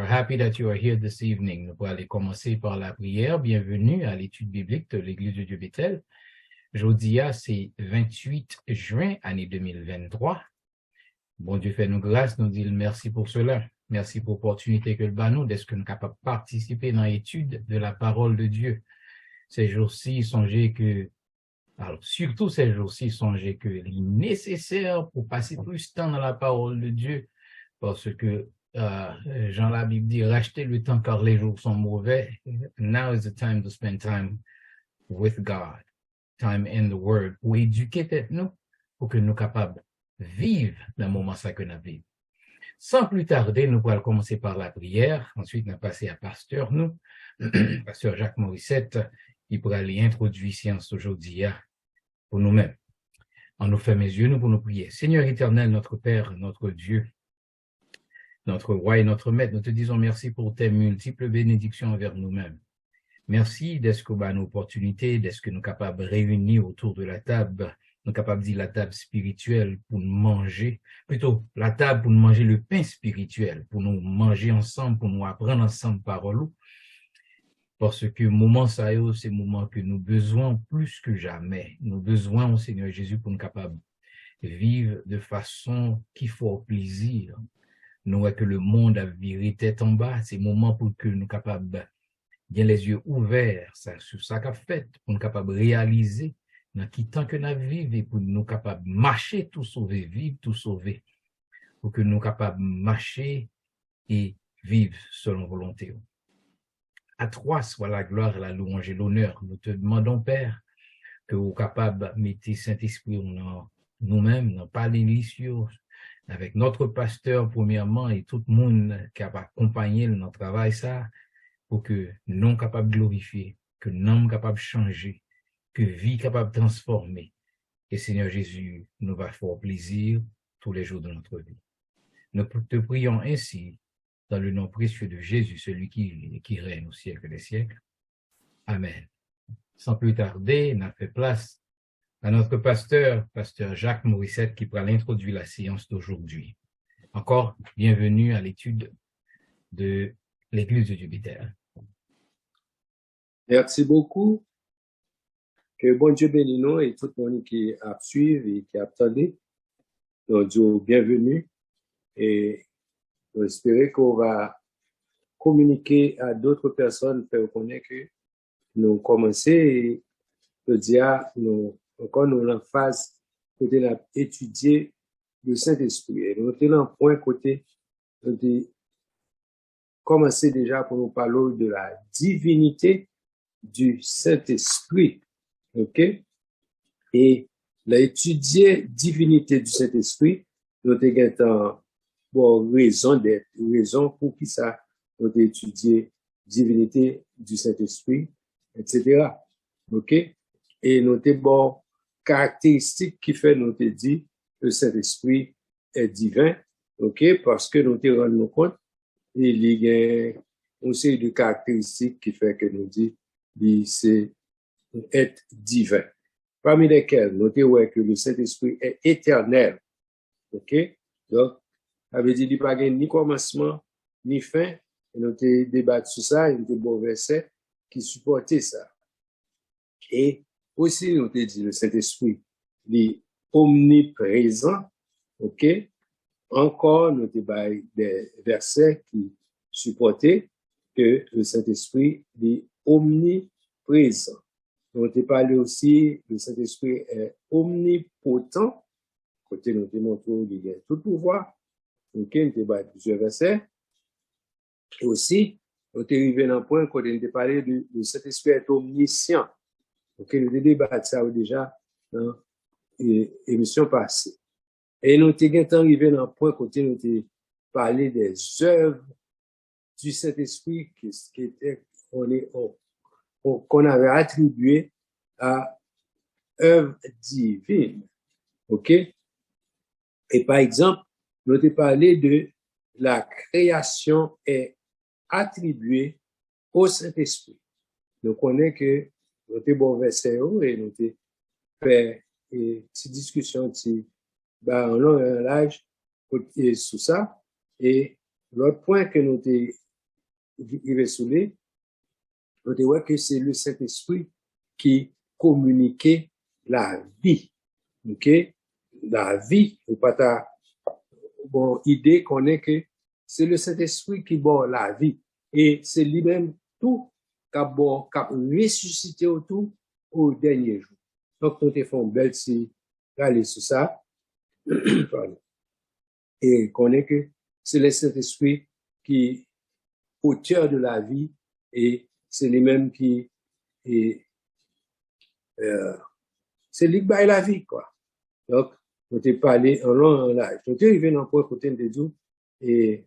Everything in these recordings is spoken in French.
are happy that you are here this evening. Nous allons commencer par la prière. Bienvenue à l'étude biblique de l'Église de Dieu Bethel. Aujourd'hui, c'est 28 juin, année 2023. Bon Dieu fait nous grâce, nous dit merci pour cela. Merci pour l'opportunité que le bat nous, d'être capable de participer dans l'étude de la parole de Dieu. Ces jours-ci, songez que, alors surtout ces jours-ci, songez que il est nécessaire pour passer plus de temps dans la parole de Dieu, parce que Jean la Bible dit, rachetez le temps car les jours sont mauvais. Now is the time to spend time with God, time in the Word, pour éduquer nous, pour que nous soyons capables de vivre dans le moment ça que nous vivons. Sans plus tarder, nous allons commencer par la prière. Ensuite, nous allons passer à Pasteur, nous, Pasteur Jacques Morissette, qui pourra aller introduire séance aujourd'hui pour nous-mêmes. On nous ferme les yeux, nous pour nous prier. Seigneur éternel, notre Père, notre Dieu, notre roi et notre maître, nous te disons merci pour tes multiples bénédictions envers nous-mêmes. Merci d'être que nous opportunité, d'être que nous sommes capables de réunir autour de la table, nous sommes capables de dire la table spirituelle pour nous manger, plutôt la table pour nous manger le pain spirituel, pour nous manger ensemble, pour nous apprendre ensemble parole. Parce que moment ça c'est le moment que nous besoin plus que jamais. Nous besoin au Seigneur Jésus pour nous capables de vivre de façon qui fait plaisir. Nous voyons que le monde a viré tête en bas. C'est le moment pour que nous soyons capables de bien les yeux ouverts sur ça qu'a fait, pour nous capables de réaliser dans qui temps que nous vivons et pour nous capables de marcher, tout sauver, vivre, tout sauver. Pour que nous soyons capables de marcher et vivre selon volonté. À toi soit la gloire, la louange et l'honneur. Nous te demandons, Père, que vous soyez capables de mettre Saint-Esprit dans nous-mêmes, dans parler avec notre pasteur, premièrement, et tout le monde qui a accompagné notre travail, ça, pour que nous soyons capables de glorifier, que nous soyons capables de changer, que vie capable de transformer. Et Seigneur Jésus nous va faire plaisir tous les jours de notre vie. Nous te prions ainsi, dans le nom précieux de Jésus, celui qui règne au siècle des siècles. Amen. Sans plus tarder, on a fait place à notre pasteur Jacques Morissette, qui pourra introduire la séance d'aujourd'hui. Encore, bienvenue à l'étude de l'Église de Dieu Bethel. Merci beaucoup. Que bon Dieu bénisse nous et tout le monde qui a suivi et qui a attendu. Donc, bienvenue et j'espère qu'on va communiquer à d'autres personnes pour connaître que nous commençons et le dia nous encore nous en phase côté étudier le Saint-Esprit. Et nous sommes en point côté de commencer déjà pour nous parler de la divinité du Saint-Esprit. OK? Et l'étudier divinité du Saint-Esprit, nous avons bon raison pour qui ça nous avons étudié divinité du Saint-Esprit, etc. OK? Et nous avons bon caractéristique qui fait nous avons dit que le Saint-Esprit est divin. OK? Parce que nous avons rendu compte il y a une série de caractéristiques qui fait que nous dit c'est être divin. Parmi lesquelles, notez que le Saint-Esprit est éternel. OK? Donc, ça veut dire qu'il n'y a pas ni commencement, ni fin. Et nous avons débattu sur ça, il y a des bons versets qui supportaient ça. Et aussi, nous avons dit le Saint-Esprit est omniprésent. OK? Encore, nous avons des versets qui supportaient que le Saint-Esprit est omniprésent. Nous avons parlé aussi, le Saint-Esprit est omnipotent. Côté nous avons montré qu'il a tout pouvoir. Donc, nous avons plusieurs versets. Et aussi, nous avons arrivé dans un point quand nous avons parlé du Saint-Esprit est omniscient. Donc, nous avons débattu ça déjà dans l'émission passée. Et nous avons arrivé dans un point quand nous avons parlé des œuvres du Saint-Esprit qui étaient qu'on avait attribué à œuvre divine. OK? Et par exemple, nous avons parlé de la création est attribuée au Saint-Esprit. Nous connaissons que nous avons bon verset et nous avons fait une petite discussion en long et en large sur ça. Et l'autre point que nous avons arrivé sous les, on dit ouais que c'est le Saint-Esprit qui communiquait la vie. OK? La vie, ou pas ta bon idée qu'on est que c'est le Saint-Esprit qui bon la vie. Et c'est lui-même tout qui a ressuscité autour au dernier jour. Donc, nous te font belle si aller sur ça. Et qu'on est que c'est le Saint-Esprit qui est auteur de la vie et c'est lui-même qui est c'est lui qui baille la vie, quoi. Donc, on t'est parlé en long, en large. On t'est arrivé dans le point côté de Dieu et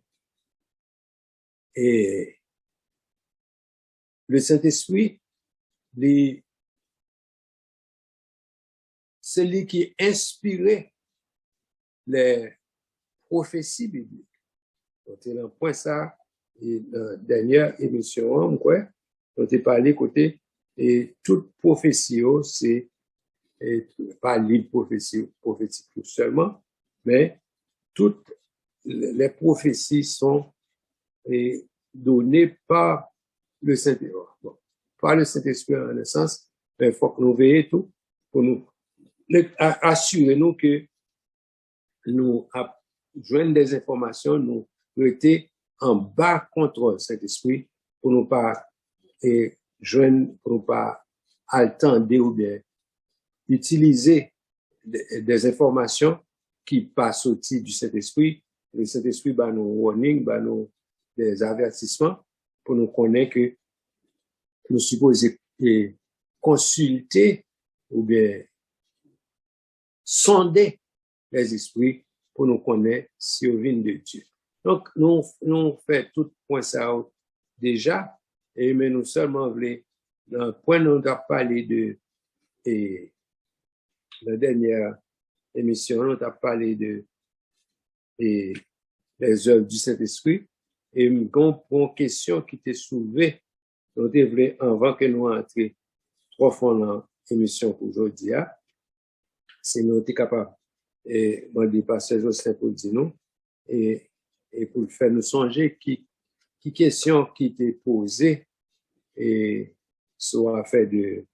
le Saint-Esprit, c'est lui qui inspirait les prophéties bibliques. On t'est dans le point ça, et dans la dernière émission, quoi, on t'est parlé côté, et toute prophétie, c'est pas livre prophétique seulement, mais toutes les prophéties sont données par le Saint-Esprit. Bon, par le Saint-Esprit en un sens, mais il faut que nous veillions tout pour nous assurer nous que nous joignons des informations, nous étions en bas contre Saint-Esprit pour nous pas joindre, pour nous pas attendre ou bien utiliser des informations qui passent au titre du Saint-Esprit. Le Saint-Esprit va nous warning, va nous des avertissements pour nous connaître que nous supposons consulter ou bien sonder les esprits pour nous connaître si on vient de Dieu. Donc, nous faisons tout point ça déjà, mais nous seulement voulons, dans le point où nous avons parlé de la dernière émission, on a parlé de les œuvres du Saint-Esprit et une question qui était soulevée, on devrait, avant que nous entrions trois fois dans l'émission pour aujourd'hui, c'est nous sommes capables, et moi, je dis pasteur Jocelyn pour dire nous, et pour faire nous songer qui question qui était posée, et soit fait de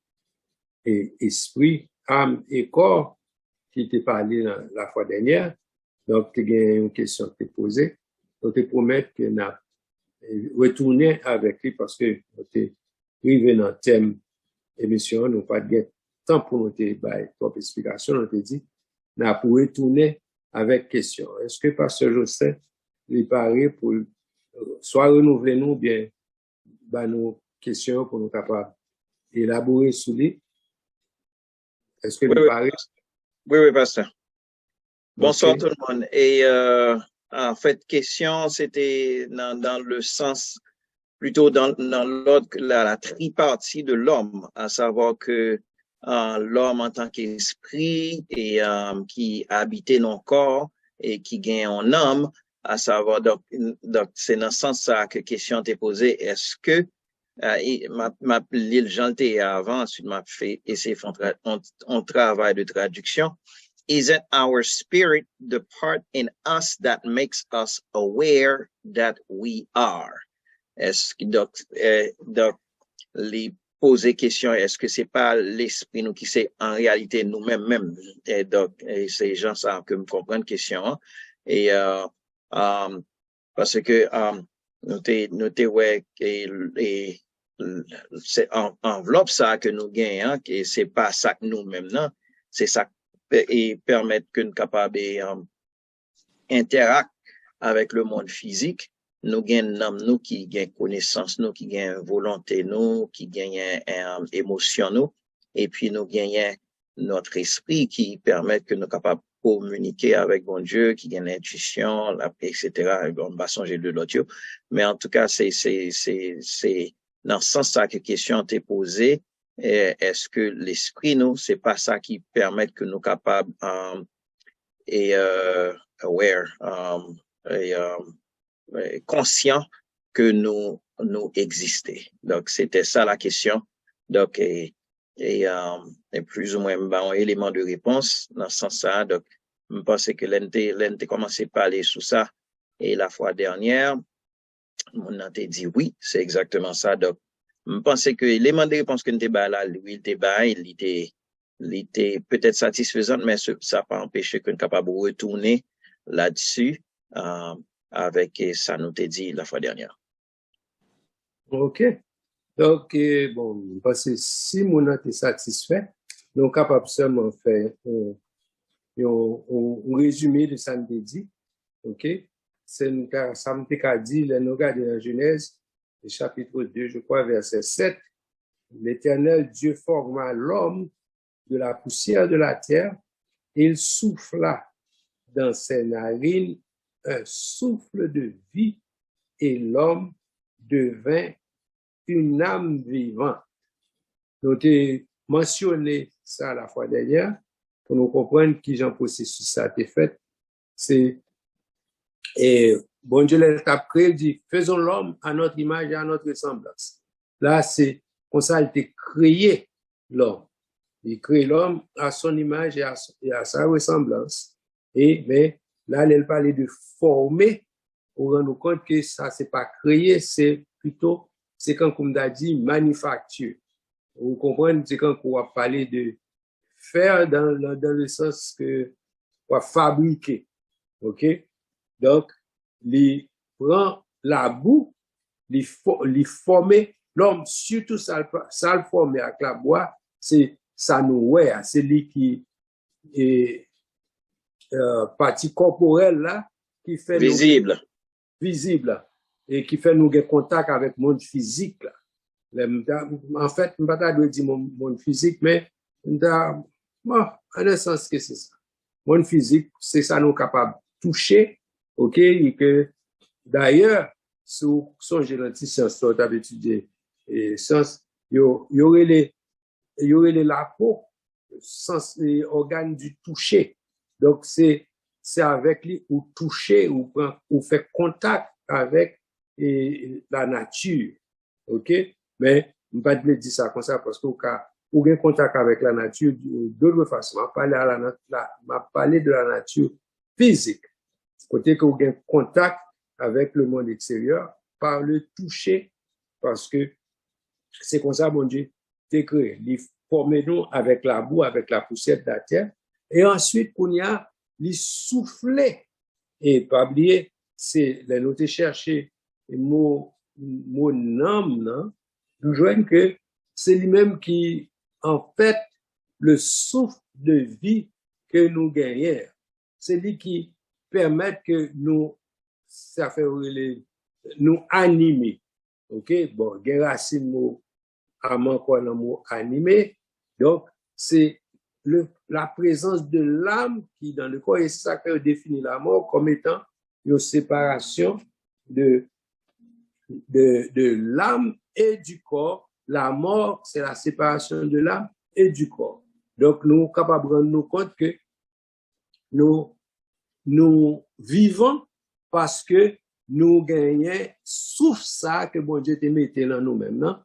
esprit, âme et corps, qui était parlé la fois dernière. Donc, il y a une question qui est posée. Donc, je te promets que nous retourner avec lui parce que nous sommes arrivés dans le thème émission, nous pas de temps pour nous te bailler trop explication. Nous te dit, nous pour retourner avec question. Est-ce que pasteur Joseph est paré pour soit renouveler nous bien nos questions pour nous capables d'élaborer sur lui? Est-ce que vous parlez? Oui, pasteur. Bonsoir tout le monde. Et en fait, question, c'était dans le sens, plutôt dans l'ordre, la tripartie de l'homme, à savoir que l'homme en tant qu'esprit et qui habitait nos corps et qui gagne en âme, à savoir, donc c'est dans ce sens ça que question t'est posée. Est-ce que l'île Jean avant, ensuite m'a fait essayer un travail de traduction. Isn't our spirit the part in us that makes us aware that we are? Est-ce que donc les poser question, est-ce que c'est pas l'esprit nous qui c'est en réalité nous-mêmes et donc c'est gens ça que me comprennent question et parce que noter ouais et c'est enveloppe ça que nous gagnons et c'est pas ça que nous-mêmes non c'est ça et permettre que nous capables interagir avec le monde physique nous gagnons nous qui gagnent connaissance nous qui gagnent volonté nous qui gagnent émotion nous et puis nous gagnons notre esprit qui permet que nous capables communiquer avec bon Dieu qui gagne l'intuition etc. on va changer de l'autre mais en tout cas c'est dans ce sens ça que question t'est posée est-ce que l'esprit nous c'est pas ça qui permet que nous capables aware conscient que nous existons. Donc c'était ça la question. Donc et plus ou moins un élément de réponse dans ce sens ça. Donc je pense que l'ente commencé à parler sur ça et la fois dernière Mon nan te dit oui, c'est exactement ça. Donc, je pense que l'élément de réponse que nous avons là, lui, il était peut-être satisfaisant, mais ça n'a pas empêché qu'on soit capable de retourner là-dessus avec ça nous t'a dit la fois dernière. OK. Donc, bon, parce que si mon est satisfait, nous sommes capables seulement de faire un résumé de ça nous dit. OK? C'est ça me t'a dit, nous regardons dans Genèse, chapitre 2, je crois, verset 7. L'Éternel Dieu forma l'homme de la poussière de la terre, et il souffla dans ses narines un souffle de vie, et l'homme devint une âme vivante. Nous avons mentionné ça la fois dernière, pour nous comprendre qui j'en processus ça a été fait. C'est, et bon Dieu l'a créé, dit, faisons l'homme à notre image et à notre ressemblance. Là, c'est comme ça, il a créé l'homme. Il crée l'homme à son image et à sa ressemblance. Et, mais, là, il parlait de former, pour rendre compte que ça, c'est pas créé, c'est plutôt, c'est quand on a dit manufacture. Vous comprenez, c'est quand on va parler de faire dans le sens que, on va fabriquer. OK? Donc, il prend la boue, il former l'homme, surtout ça le former avec la bois, c'est ça nous ouais, c'est lui qui est partie corporelle là, qui fait visible. Visible et qui fait nous gagner contact avec le monde physique là. En fait, je ne vais pas dire monde physique, mais bon, en un sens que c'est ça. Monde physique, c'est ça nous capable de toucher, OK, et que d'ailleurs, sous son génétique science, tu as étudié science, il y aurait la peau, sens les organes du toucher. Donc c'est avec lui ou toucher ou fait contact avec la nature. OK? Mais je ne vais pas dire ça comme ça parce que ou bien contact avec la nature d'autre façon. M'a parlé de la nature physique. Côté que vous avez contact avec le monde extérieur par le toucher parce que c'est comme ça, mon Dieu, t'es créé. Il forme nous avec la boue, avec la poussière de la terre. Et ensuite, qu'on y a, il souffler. Et pas oublier, c'est la noter chercher mon âme, non? Nous joignons que c'est lui-même qui, en fait, le souffle de vie que nous gagnons. C'est lui qui permet que nous, ça fait nous animer. OK? Bon, il y a racine mot, encore le mot animé. Donc, c'est la présence de l'âme qui dans le corps, et c'est ça que définit la mort comme étant une séparation de l'âme et du corps. La mort, c'est la séparation de l'âme et du corps. Donc, nous sommes capables de rendre compte que nous vivons parce que nous gagnons sauf ça que bon Dieu te mette dans nous-mêmes, non?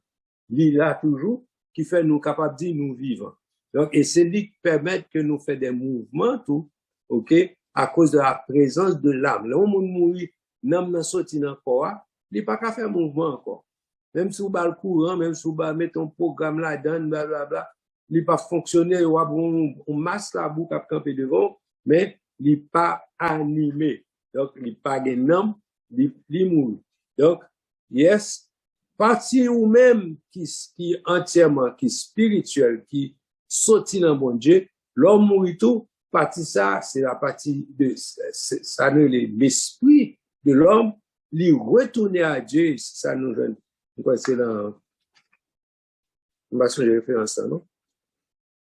Il là toujours qui fait nous capables de dire nous vivons. Donc, et c'est lui qui permet que nous faisons des mouvements, tout, OK, à cause de la présence de l'âme. Là, on mourit, l'âme n'a sorti dans le corps, il n'est pas qu'à faire mouvement encore. Même si vous avez le courant, même si vous mettez ton programme là-dedans, blablabla, il n'est pas fonctionné, on masse la boucle à camper devant, mais il n'est pas animé. Donc, il n'est pas un homme, il mourit. Donc, yes, partie ou même qui entièrement, qui spirituel, qui sorti dans bon Dieu, l'homme mourit tout, partie ça, c'est la partie de, ça ne l'esprit de l'homme, lui retourner à Dieu, ça nous donne, c'est dans, je référence ça, non?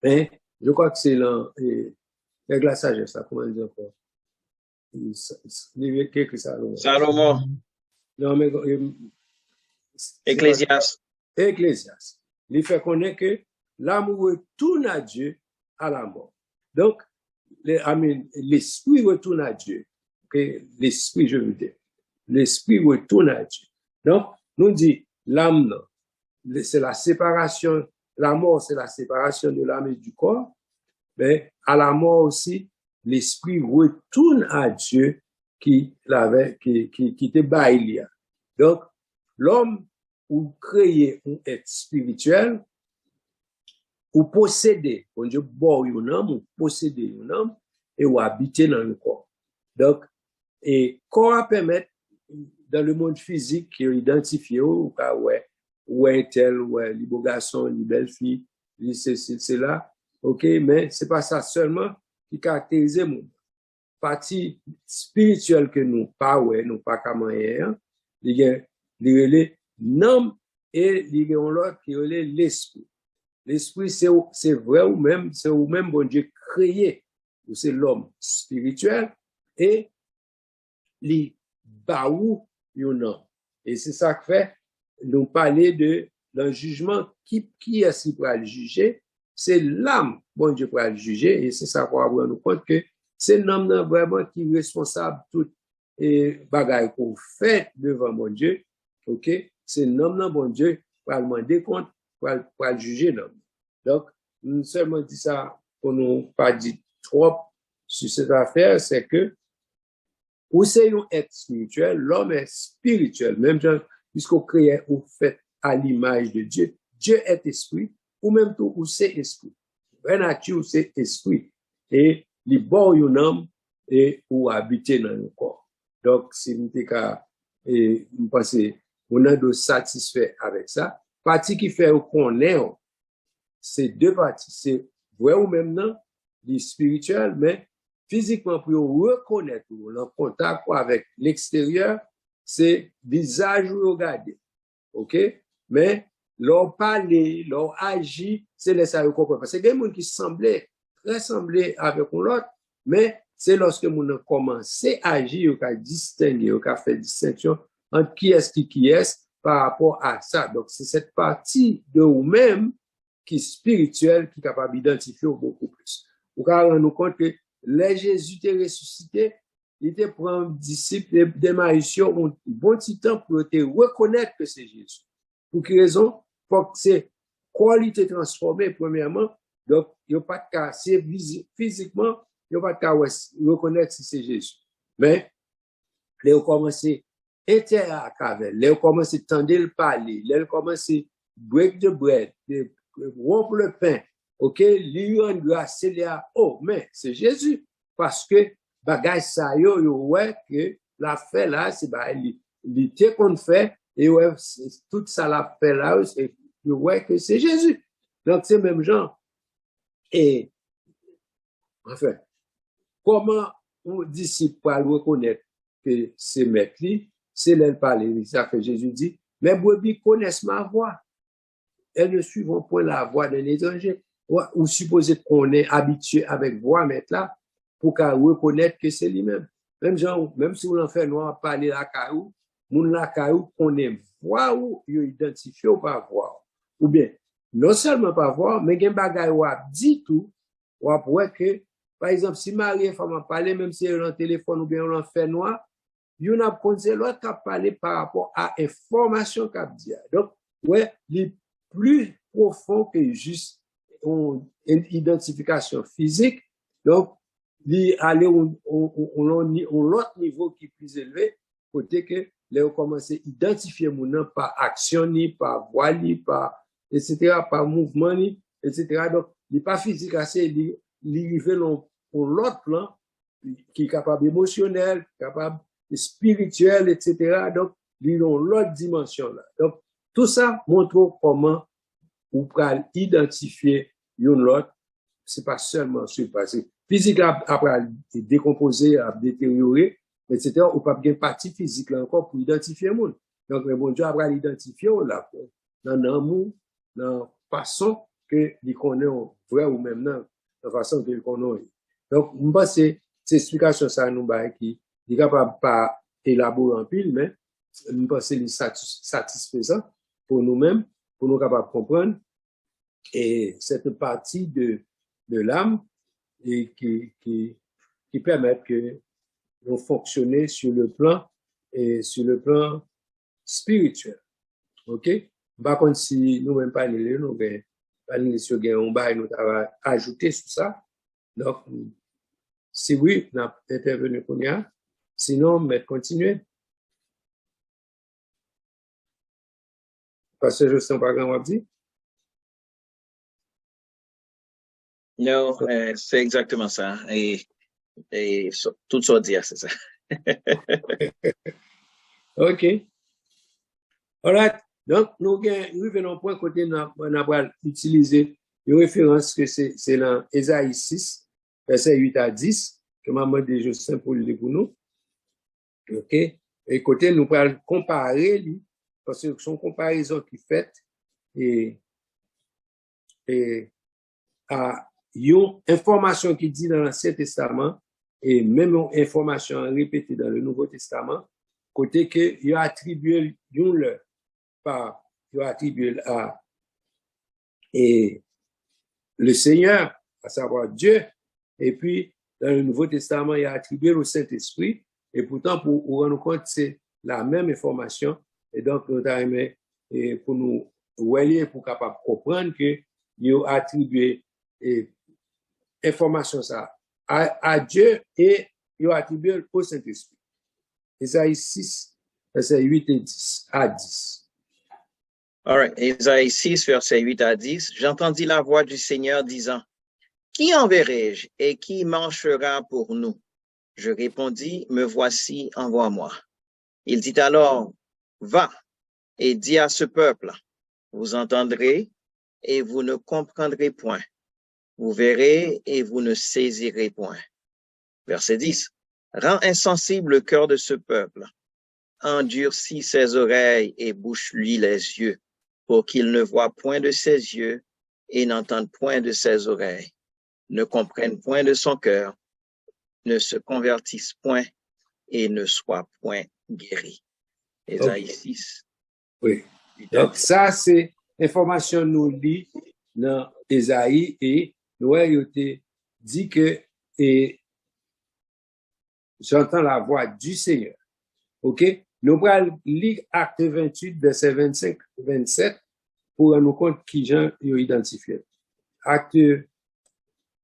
Mais, je crois que c'est dans, avec la sagesse, ça, comment dire encore? Quelque Salomon. Non, mais, Ecclésiaste. Ecclésiaste. Il fait connaître que l'amour retourne à Dieu à la mort. Donc, l'esprit retourne à Dieu. Okay? L'esprit, je veux dire. L'esprit retourne à Dieu. Donc, nous dit, l'âme, c'est la séparation, la mort, c'est la séparation de l'âme et du corps. Mais à la mort aussi, l'esprit retourne à Dieu qui te baille. Donc, l'homme ou créer un être spirituel, ou posséder, bon Dieu, bon, un homme, ou posséder un homme, et ou habiter dans le corps. Donc, et corps permet, dans le monde physique, identifier, ou ouais, tel, ouais, les beaux garçons, les belles filles, c'est là, ok, mais c'est pas ça seulement qui caractérise mon partie spirituelle que nous pas ouais, nous pas comment hier, il y a les nom et il y a l'autre qui est l'esprit. L'esprit c'est vrai ou même c'est ou même bon Dieu créé, ou c'est l'homme spirituel et les baou yon. Et c'est ça que fait nous parler de d'un jugement qui est-ce qui pourra le juger, c'est l'âme bon Dieu pourra le juger et c'est ça qu'on va nous compte que c'est l'homme vraiment qui est responsable tout et bagaille qu'on fait devant mon Dieu, ok, c'est l'homme bon Dieu pour le demander compte pour le juger l'homme. Donc nous seulement dit ça pour nous pas dit trop sur cette affaire, c'est que ou c'est un être spirituel, l'homme est spirituel, même genre, puisqu'on crée ou fait à l'image de Dieu. Dieu est esprit, ou même tout, ou c'est esprit. La nature, c'est esprit. Et les bords un homme et ou habiter dans le corps. Donc, c'est une et je pense on a de satisfait avec ça. Partie qui fait qu'on est, c'est deux parties. C'est vrai ou même non, les spirituels, mais physiquement, pour reconnaître le contact avec l'extérieur, c'est visage regarder. OK? Mais leur parler, leur agir, c'est laisser à comprendre. Parce que il y a des gens qui semblaient, très semblés avec l'autre, mais c'est lorsque nous avons commencé à agir, qu'on a distingué, qu'on a fait distinction entre qui est par rapport à ça. Donc, c'est cette partie de vous-même qui est spirituelle, qui est capable d'identifier beaucoup plus. Vous pouvez rendre compte que les Jésus était ressuscité, il était pour un disciple des maïsions, un bon petit temps pour te reconnaître que c'est Jésus. Pour quelle raison? Pour que c'est qualité transformée, premièrement. Donc, il n'y a pas de cas, c'est physiquement, il n'y a pas de cas reconnaître si c'est Jésus. Mais, les ont commencé à interagir avec, les ont commencé à tendre le parler, les ont commencé à break the bread, rompre le pain. OK, lui rend grâce, c'est là, oh, mais c'est Jésus. Parce que, bagay sa yo, ouais, que la fait là, c'est, l'idée qu'on fait, et ouais, tout ça la fait là, c'est, ouais, que c'est Jésus. Donc, c'est même genre. Et, enfin, comment un disciple peut reconnaître que c'est maître, c'est là le parler, ça que Jésus dit, mes brebis connaissent ma voix. Elles ne suivront point la voix d'un étranger. Ou supposez qu'on est habitué avec voix maître là, pour qu'à reconnaître que c'est lui-même. Même genre, même si vous l'en faites noir parler la caillou, moun la caillou qu'on aime voir ou identifié ou pas voir. Ou bien, non seulement pas voir, mais gen bagay ou a dit tout, ou a pour que, par exemple, si Marie et femme parler, même si elle a un téléphone ou bien on l'en fait noir, yon a conseillé l'autre qui a parlé par rapport à information qu'a dit. Donc, ouais, les plus profond que juste une identification physique. Donc, aller l'autre niveau qui est plus élevé, côté que les ont commencé à identifier mon nom par action, ni par voix, ni par, etc., par mouvement, ni, etc. Donc, il n'est pas physique assez, il arrive pour l'autre plan, qui est capable émotionnel, capable spirituel, etc. Donc, ils ont l'autre dimension là. Donc, tout ça montre comment on peut identifier l'autre. C'est pas seulement sur parce que physique après décomposer, à détériorer, etc. Ou pas bien partie physique là encore pour identifier le monde. Donc, le bon Dieu après l'identifier là, dans l'amour, dans façon que il connaît vrai ou même dans la façon que il connaît. Donc, je pense que c'est explication ça nous qui est capable pas élaborer en pile, mais je pense que c'est satisfaisant pour nous-mêmes, pour nous capables de comprendre. Et cette partie de l'âme et qui permet que nous fonctionner sur le plan spirituel. OK? Par contre, si nous-mêmes parler, nous parler sur un bail, nous avons ajouté sur ça. Donc, si oui, nous avons intervenu pour nous. Sinon, mais continuer. Pasteur Justin, par exemple, dit? Non, c'est exactement ça. Et tout ça dire, c'est ça. OK. All right. Donc, nous venons au point côté, nous avons utilisé une référence que c'est dans Ésaïe 6, verset 8 à 10, que maman de Justin pour le lire pour nous. OK. Et côté, nous allons comparer, parce que son comparaison qui fait et à une information qui dit dans l'Ancien Testament et même une information répétée dans le Nouveau Testament, côté que il a attribué il a attribué à et le Seigneur, à savoir Dieu, et puis dans le Nouveau Testament, il a attribué au Saint-Esprit, et pourtant, pour nous rendre compte, c'est la même information, et donc, nous avons pour nous relier, pour capable comprendre que il a attribué information ça à Dieu et il a attribué au Saint-Esprit. Ésaïe 6, verset 8 et 10 à 10. All right. Ésaïe 6, verset 8 à 10. J'entendis la voix du Seigneur disant, qui enverrai-je et qui marchera pour nous? Je répondis, me voici, envoie-moi. Il dit alors, va et dis à ce peuple, vous entendrez et vous ne comprendrez point. Vous verrez et vous ne saisirez point. Verset 10. Rends insensible le cœur de ce peuple. Endurcis ses oreilles et bouche-lui les yeux, pour qu'il ne voie point de ses yeux et n'entende point de ses oreilles, ne comprenne point de son cœur, ne se convertisse point et ne soit point guéri. Ésaïe 6. Oui. Donc, ça, c'est information nous lit dans Ésaïe et nous avons dit que et j'entends la voix du Seigneur. OK? Nous allons lire Acte 28, verset 25-27 pour nous compte qui Jean a identifié. Acte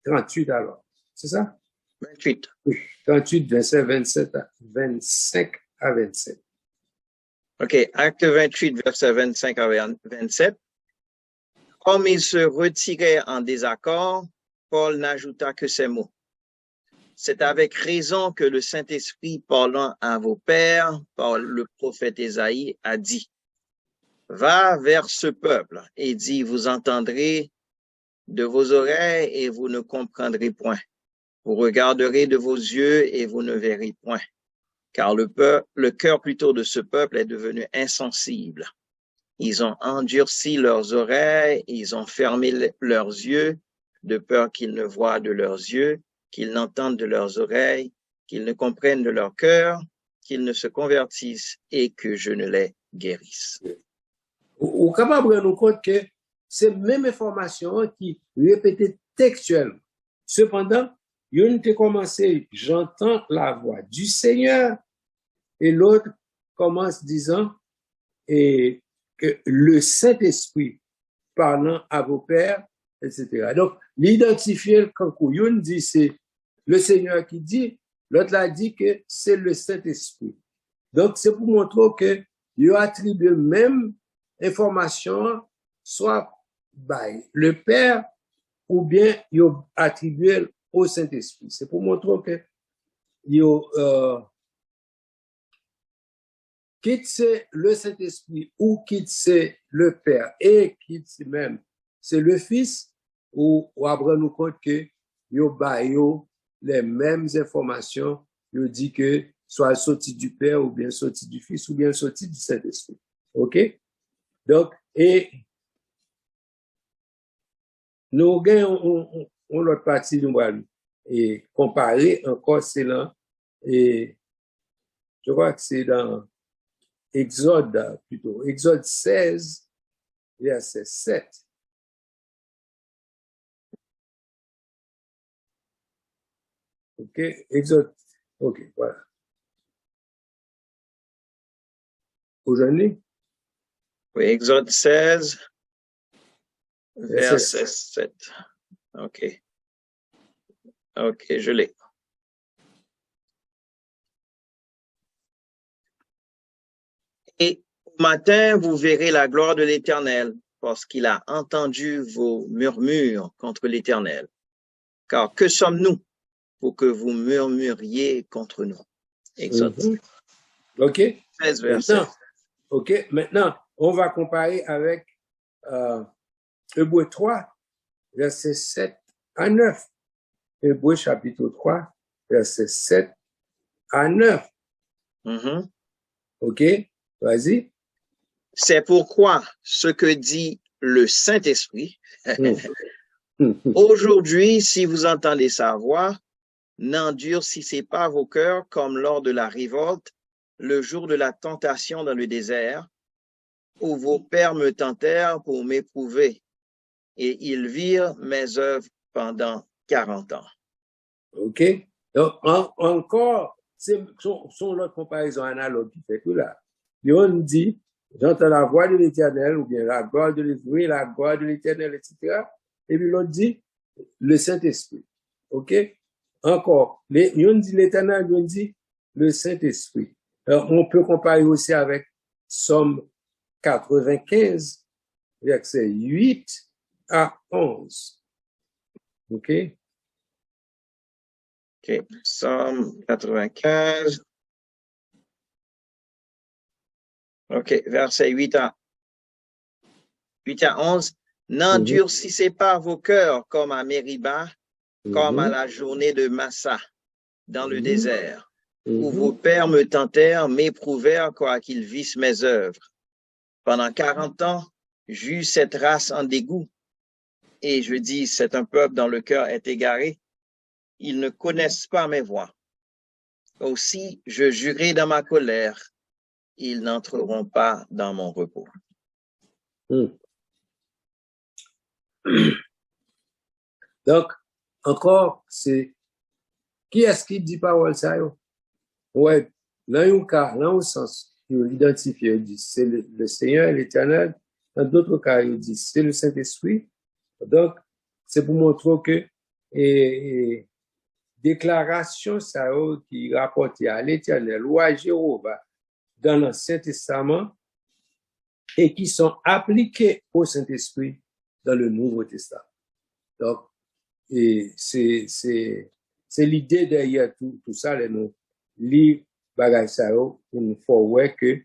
38 alors. C'est ça? 28. Oui. 38, verset 25 à 27. OK. Acte 28, verset 25 à 27. Comme il se retirait en désaccord, Paul n'ajouta que ces mots. C'est avec raison que le Saint-Esprit, parlant à vos pères, par le prophète Ésaïe, a dit, va vers ce peuple et dis, vous entendrez de vos oreilles et vous ne comprendrez point. Vous regarderez de vos yeux et vous ne verrez point. Car le cœur plutôt de ce peuple est devenu insensible. Ils ont endurci leurs oreilles, ils ont fermé leurs yeux, de peur qu'ils ne voient de leurs yeux, qu'ils n'entendent de leurs oreilles, qu'ils ne comprennent de leur cœur, qu'ils ne se convertissent et que je ne les guérisse. Ou capable de nous compte que c'est même information qui répétait textuellement. Cependant, il a commencé, j'entends la voix du Seigneur, et l'autre commence disant et que le Saint-Esprit parlant à vos pères, etc. Donc, l'identifier quand Youn dit c'est le Seigneur qui dit, l'autre l'a dit que c'est le Saint-Esprit. Donc, c'est pour montrer que il attribue même information soit by le Père ou bien il attribue au Saint-Esprit. C'est pour montrer que quitte c'est le Saint-Esprit ou quitte c'est le Père et quitte c'est même c'est le Fils ou après nous compte que yo les mêmes informations, yo dit que soit sorti du Père ou bien sorti du Fils ou bien sorti du Saint-Esprit. OK? Donc, et nous gagnons l'autre partie nous allons et comparer encore c'est là et je crois que c'est dans Exode plutôt, Exode 16, verset 7. OK, Exode, OK, voilà. Aujourd'hui? Oui, Exode 16, verset 7. OK. OK, je l'ai. Et Au matin, vous verrez la gloire de l'Éternel, parce qu'il a entendu vos murmures contre l'Éternel. Car que sommes-nous pour que vous murmuriez contre nous? Exode. OK. 16 versets. Maintenant, on va comparer avec Hébreux 3, versets 7 à 9. Hébreux chapitre 3, versets 7 à 9. OK, vas-y. C'est pourquoi ce que dit le Saint-Esprit, aujourd'hui, si vous entendez sa voix, n'endurcissez pas vos cœurs comme lors de la révolte, le jour de la tentation dans le désert, où vos pères me tentèrent pour m'éprouver, et ils virent mes œuvres pendant 40 ans. OK. Donc, encore, c'est son l'autre comparaison analogue qui fait que là. Et on dit, j'entends la voix de l'Éternel, ou bien la gloire de l'Esprit, la gloire de l'Éternel, etc. Et puis l'autre dit, le Saint-Esprit. OK? Encore, on dit l'Éternel, on dit le Saint-Esprit. Alors, on peut comparer aussi avec Somme 95, versets 8 à 11. OK? OK. Somme 95. OK. Verset 8 à 11. N'endurcissez pas vos cœurs comme à Mériba, comme à la journée de Massa, dans le désert, où vos pères me tentèrent, m'éprouvèrent, quoiqu'ils vissent mes œuvres. Pendant 40 ans, j'eus cette race en dégoût. Et je dis, c'est un peuple dont le cœur est égaré. Ils ne connaissent pas mes voies. Aussi, je jurai dans ma colère. Ils n'entreront pas dans mon repos. Donc, encore, c'est qui est-ce qui dit parole ça? Ouais, dans un cas, dans un sens, il identifie, il dit c'est le Seigneur, l'Éternel. Dans d'autres cas, il dit c'est le Saint-Esprit. Donc, c'est pour montrer que déclaration ça qui rapporte à l'Éternel ou à Jéhovah dans l'Ancien Testament et qui sont appliquées au Saint-Esprit dans le Nouveau Testament. Donc, et c'est l'idée derrière tout ça, nous lire bagay ça pour nous faire voir que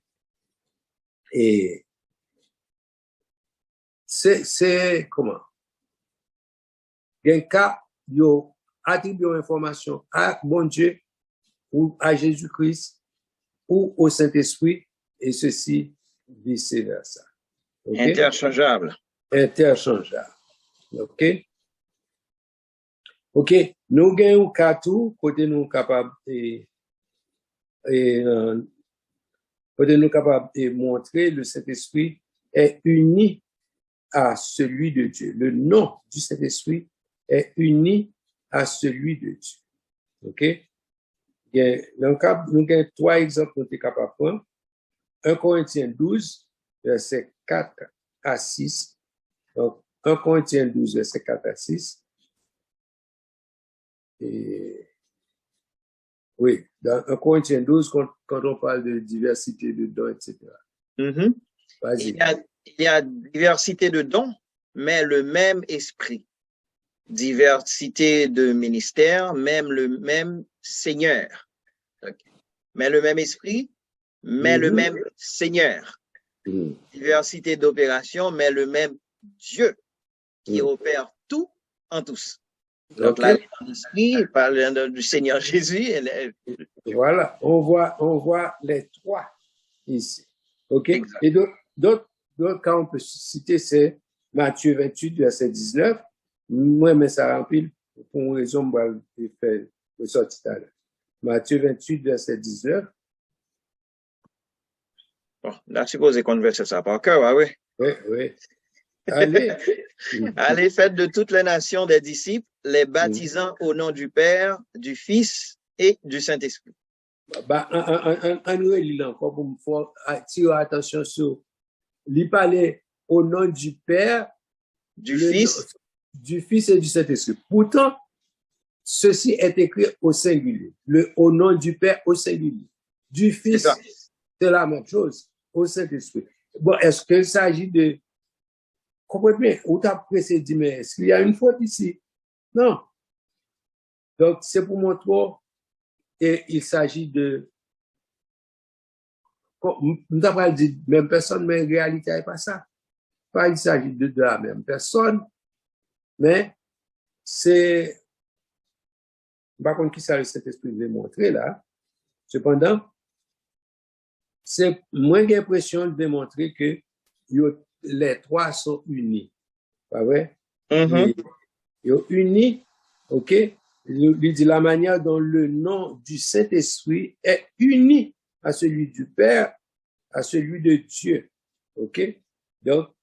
et c'est comment un cas yo attribuer information à bon Dieu ou à Jésus-Christ ou au Saint-Esprit et ceci vice versa. Okay? Interchangeable. OK? OK, nous gagnons cas tout côté nous capable de montrer le Saint-Esprit est uni à celui de Dieu. Le nom du Saint-Esprit est uni à celui de Dieu. OK? Dans le cas, nous avons 3 exemples qu'on est capable de prendre. 1 Corinthiens 12, verset 4 à 6. Donc, 1 Corinthiens 12, verset 4 à 6. Et oui, dans 1 Corinthiens 12, quand on parle de diversité de dons, etc. Vas-y. Il y a diversité de dons, mais le même esprit. Diversité de ministères, même le même Seigneur. Okay. Mais le même esprit, mais le même Seigneur. Diversité d'opérations, mais le même Dieu qui opère tout en tous. Donc là, l'esprit parle du Seigneur Jésus. Voilà, on voit les 3 ici. OK? Exact. Et d'autres cas, on peut citer, c'est Matthieu 28, verset 19. Moi, mais ça remplit pour une raison, je vais faire le sortir tout à l'heure. Matthieu 28, verset 19. Bon, là, supposé qu'on verse ça par cœur, ah oui. Oui. Allez. Allez, faites de toutes les nations des disciples, les baptisant au nom du Père, du Fils et du Saint-Esprit. Un relit encore pour me faire attirer attention sur, lui parler au nom du Père, du Fils et du Saint-Esprit. Pourtant, ceci est écrit au singulier. Au nom du Père au singulier. Du Fils, c'est la même chose. au Saint-Esprit. Bon, est-ce qu'il s'agit de... Comprenez bien, ou t'as pressé de dire, mais est-ce qu'il y a une faute ici? Non. Donc, c'est pour montrer qu'il s'agit de... Nous avons dit même personne, mais en réalité, il n'est pas ça. Pas il s'agit de la même personne, mais c'est... Par contre, qui ça, le Saint-Esprit veut montrer là. Cependant, c'est moins l'impression de démontrer que les trois sont unis. Pas vrai? Ils sont unis, ok? Il dit la manière dont le nom du Saint-Esprit est uni à celui du Père, à celui de Dieu. Ok? Donc,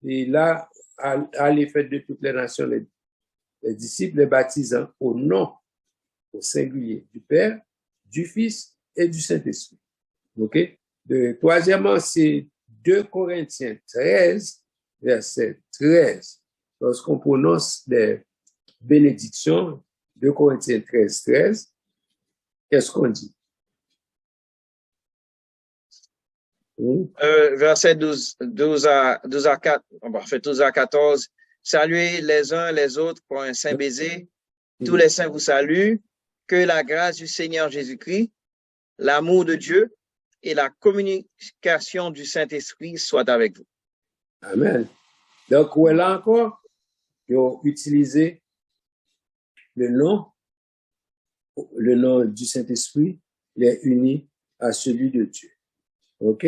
et là, à l'effet de toutes les nations, les disciples les baptisant au nom, au singulier, du Père, du Fils et du Saint-Esprit. Ok? Troisièmement, c'est 2 Corinthiens 13, verset 13. Lorsqu'on prononce les bénédictions, 2 Corinthiens 13, 13, qu'est-ce qu'on dit? Verset 12 à 4, en fait 12 à 14. Saluez les uns les autres pour un saint baiser. Tous les saints vous saluent. Que la grâce du Seigneur Jésus-Christ, l'amour de Dieu et la communication du Saint-Esprit soient avec vous. Amen. Donc, là encore, ils ont utilisé le nom du Saint-Esprit, il est uni à celui de Dieu. OK?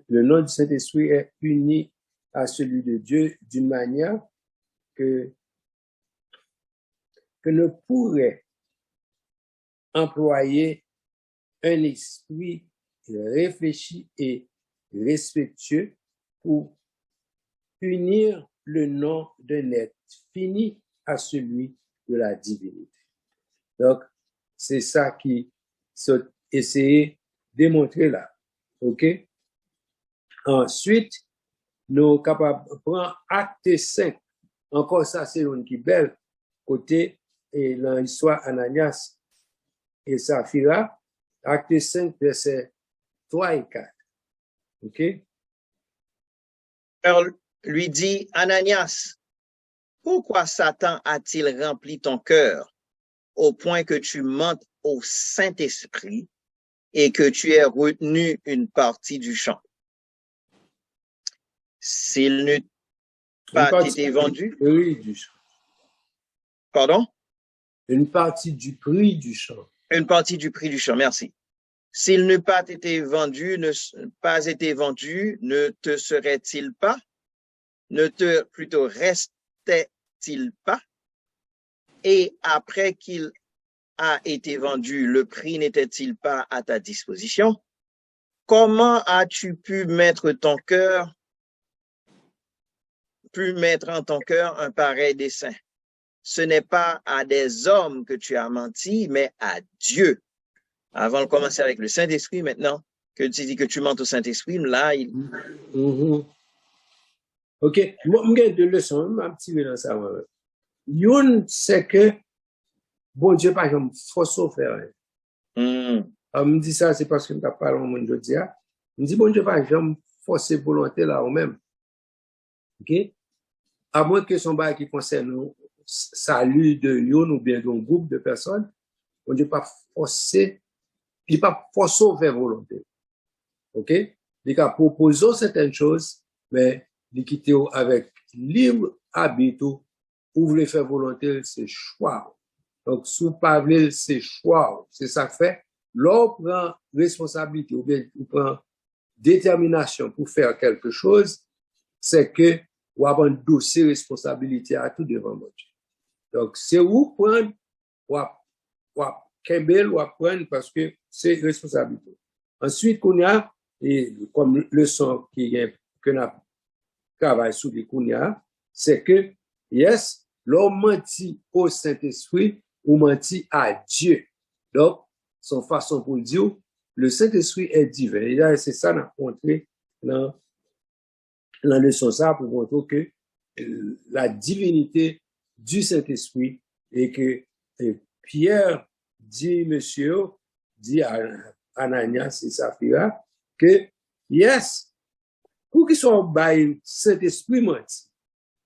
Le nom du Saint-Esprit est uni à celui de Dieu d'une manière que ne pourrait employer un esprit réfléchi et respectueux pour unir le nom d'un être fini à celui de la divinité. Donc, c'est ça qui sont essayé de démontrer là. OK? Ensuite, nous sommes capables de prendre acte 5. Encore ça, c'est une qui belle côté et dans l'histoire Ananias et Saphira. Acte 5, verset 3 et 4. OK? Alors, lui dit, Ananias, pourquoi Satan a-t-il rempli ton cœur au point que tu mentes au Saint-Esprit et que tu aies retenu une partie du champ? S'il n'eût pas été vendu. Prix du champ. Pardon? Une partie du prix du champ. Une partie du prix du champ, merci. S'il n'eût pas été vendu, ne te serait-il pas? Ne te plutôt restait-il pas? Et après qu'il a été vendu, le prix n'était-il pas à ta disposition? Comment as-tu pu mettre en ton cœur un pareil dessein? Ce n'est pas à des hommes que tu as menti, mais à Dieu. Avant de commencer avec le Saint-Esprit, maintenant, que tu dis que tu mens au Saint-Esprit, là, il... OK. Moi, je vais deux leçons, un petit peu dans ça. Une, c'est que, bon Dieu, par exemple, faut sauf faire. On me dit ça, c'est parce que je ne parle pas au monde de Dieu. Je me dis, bon Dieu, par exemple, forcer volonté là, ou même. OK? À moins que son bail qui concerne nous, salut de yon ou bien d'un groupe de personnes, on ne peut pas forcer, il ne pas forcer faire volonté. OK? Il a proposé certaines choses, mais il quitte avec libre arbitre, ou voulez faire volonté, c'est choix. Donc, si vous parlez, c'est choix. C'est ça que fait. L'on prend responsabilité, ou bien on prend détermination pour faire quelque chose, c'est que ou avoir un dossier responsabilité à tout devant Dieu. Donc, c'est où prendre, ou kembel, ou prendre parce que c'est responsabilité. Ensuite, qu'on a, et comme leçon que nous travaillons sur les kounia, c'est que, yes, l'homme mentit au Saint-Esprit ou mentit à Dieu. Donc, son façon pour dire, le Saint-Esprit est divin. Et là, c'est ça, on a montré dans la leçon ça pour montrer que la divinité du Saint-Esprit et que Pierre dit, monsieur, dit à Ananias et Saphira, que, yes, pour qu'ils soient by Saint-Esprit menti,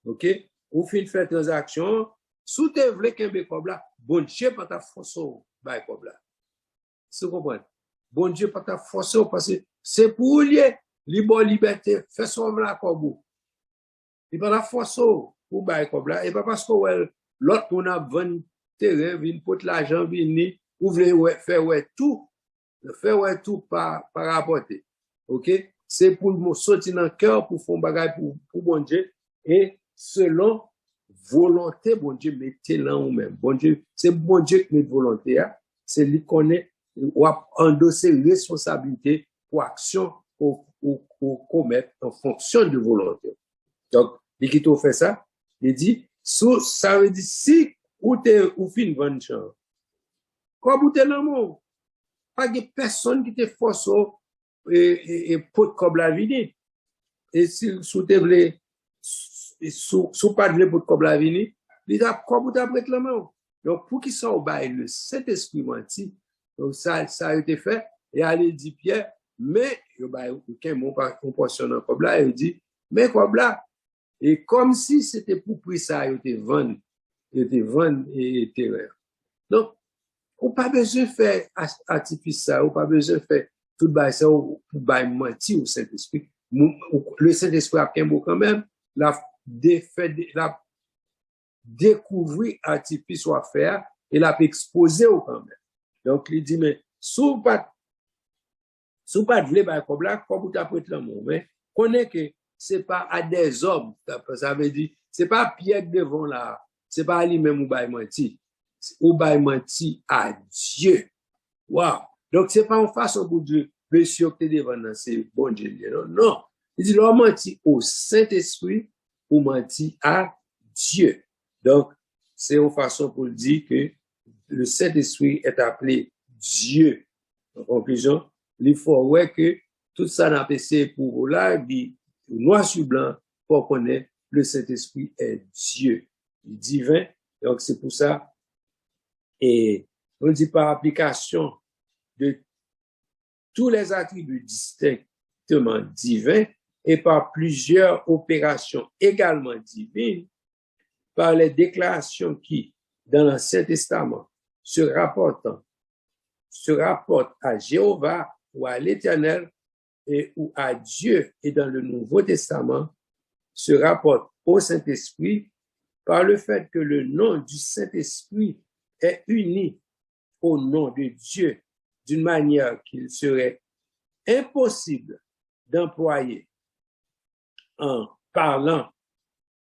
ok, ou fin faire transaction, sous te vle kembe comme là, bon Dieu pas ta force by comme là. Vous comprenez? Bon Dieu pas ta force parce que c'est pour lier libre liberté, fait son là comme il pas la force pour by comme là et pas parce que l'autre on a vendu terrain, vinn pour l'argent vinn ou vle faire tout par rapporter. OK? C'est pour me sortir dans le cœur pour faire un bagage pour bon Dieu et selon volonté bon Dieu mettez là ou même. Bon Dieu, c'est bon Dieu qui met volonté, c'est lui connaît ou endosser responsabilité pour action pour commettre en fonction de volonté. Donc, il qui fait ça, il dit ça veut dire si ou fin vendre champ. Comme ou t'es l'amour, pas de personne qui te force et pour comme la vie. Et si sous te vle sous pas de pour comme la vie, il a comme t'as prêt la main. Donc pour qu'il soit au bail le Saint-Esprit menti, donc ça a été fait et allez dit Pierre, mais il va aucun mot pas proportionnel comme là, il dit mais comme là et comme si c'était pour prix ça il était vendre et terreur. Donc on pas besoin de faire artificiel, on pas besoin de faire tout bail ça pour bail mentir au Saint-Esprit. Le Saint-Esprit a un mot quand même, la découvrir artifice à faire et l'a exposé au quand même. Donc il dit mais sous pas de vle bail comme là comme tu apprêtes l'amour mais connaît que c'est pas à des hommes ça veut dire c'est pas Pierre devant là, c'est pas lui même ou bail mentir. Ou bail menti à Dieu. Wow. Donc, c'est pas en façon pour Dieu, monsieur qui te devant c'est bon Dieu. Non. Il dit, l'homme menti au Saint-Esprit ou menti à Dieu. Donc, c'est une façon pour dire que le Saint-Esprit est appelé Dieu. En conclusion, il faut voir que tout ça n'a pas essayé pour là, dit noir sur blanc, pour connaître le Saint-Esprit est Dieu. Il est divin. Donc, c'est pour ça. Et on dit par application de tous les attributs distinctement divins et par plusieurs opérations également divines, par les déclarations qui, dans l'Ancien Testament, se rapportent à Jéhovah ou à l'Éternel et ou à Dieu et dans le Nouveau Testament, se rapportent au Saint-Esprit par le fait que le nom du Saint-Esprit est uni au nom de Dieu d'une manière qu'il serait impossible d'employer en parlant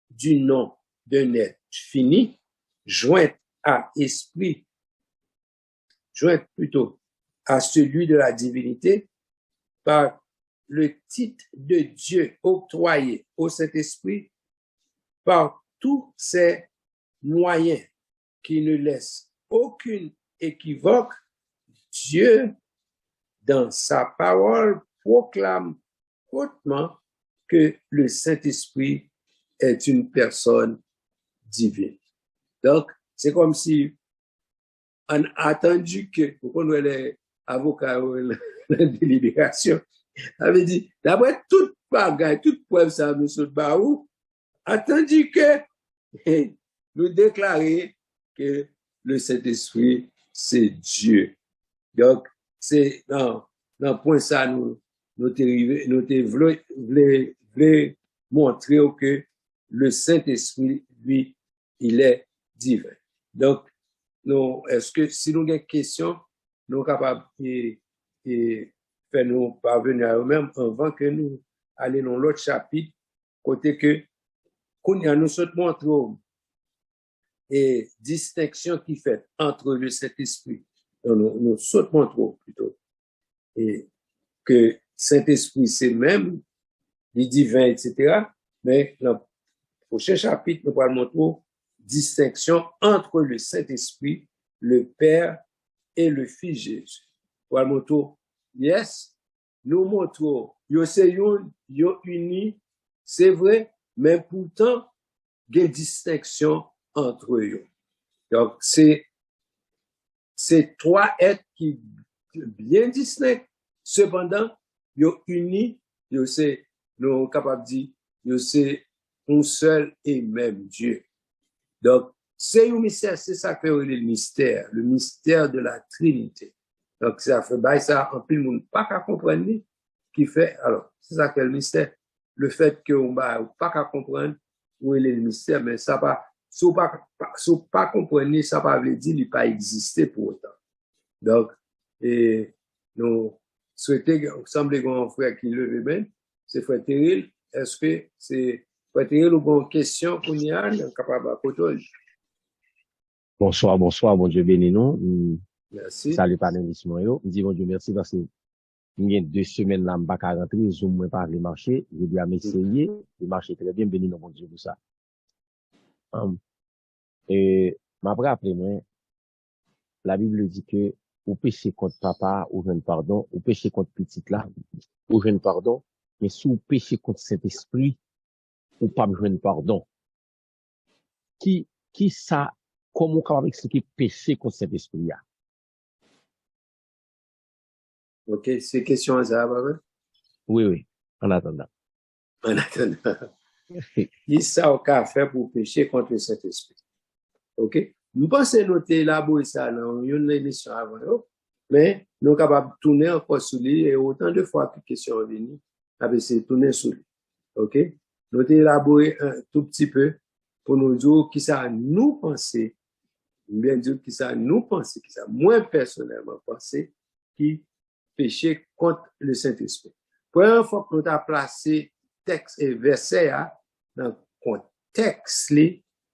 du nom d'un être fini, joint plutôt à celui de la divinité par le titre de Dieu octroyé au Saint-Esprit par tous ces moyens qui ne laisse aucun équivoque, Dieu, dans sa parole, proclame hautement que le Saint-Esprit est une personne divine. Donc, c'est comme si on a attendu que, pour qu'on ait les avocats la délibération, avait dit, d'après toute bagaille, toute preuve, ça, M. Barou, attendu que nous déclarer que le Saint-Esprit, c'est Dieu. Donc, c'est dans point ça, nous voulons montrer que le Saint-Esprit, lui, il est divin. Donc, est-ce que si nous avons des questions, nous sommes capables de faire nous parvenir à eux-mêmes avant que nous allions dans l'autre chapitre, côté que, nous sommes montrés et distinction qui fait entre le Saint-Esprit, nous sautons trop plutôt, et que Saint-Esprit c'est même, les divins, etc. Mais dans le prochain chapitre, nous allons montrer distinction entre le Saint-Esprit, le Père et le Fils Jésus. Nous allons montrer, yes, nous montrons, yo unis, c'est vrai, mais pourtant, il y a une distinction entre eux. Donc, c'est trois êtres qui bien distincts. Cependant, yo uni, yo c'est, nous capable de dire, yo c'est un seul et même Dieu. Donc, c'est un mystère, c'est ça que le mystère de la Trinité. Donc, ça fait, bah, ça, en plus, le monde pas qu'à comprendre, qui fait, alors, c'est ça que le mystère. Le fait qu'on va pas qu'à comprendre où est le mystère, mais ça pas, si on pas comprendre, ça pas veut dire qu'il pas exister pour autant. Donc, et nous souhaitons, semble qu'on frère qui le même, c'est frère Terrell. Est-ce que c'est frère Terrell ou bonne question qu'on y a, capable à côté? Bonsoir, bon Dieu béni nous. Merci. Salut panélistes yo. Dis bon Dieu merci parce que il y a 2 semaines là, m'pas qu'à rentrer, zoom moi par les marchés, je dis à m'essayer, le marché très bien, béni nous bon Dieu pour ça. Et m'a rappelé moi, la Bible dit que ou péché contre papa, ou jeune pardon, ou péché contre petite là, ou jeune pardon, mais si ou péché contre Saint-Esprit, ou pas jeune pardon. Qui ça, comment on peut expliquer péché contre Saint-Esprit là? Ok, c'est question à ça, Baba? Oui, en attendant. En attendant. Qui ça au cas fait pour pécher contre le Saint-Esprit? Ok? Nous pensons noter élaborer ça dans une émission avant, mais nous sommes capables de tourner encore sur lui et autant de fois que question est venue, c'est tourner sur lui. Ok? Nous avons élaboré un tout petit peu pour nous dire qui ça nous penser, bien dire qui ça nous penser, qui ça moins personnellement penser, qui péché contre le Saint-Esprit. Première fois que nous avons placé texte et verset dans le contexte,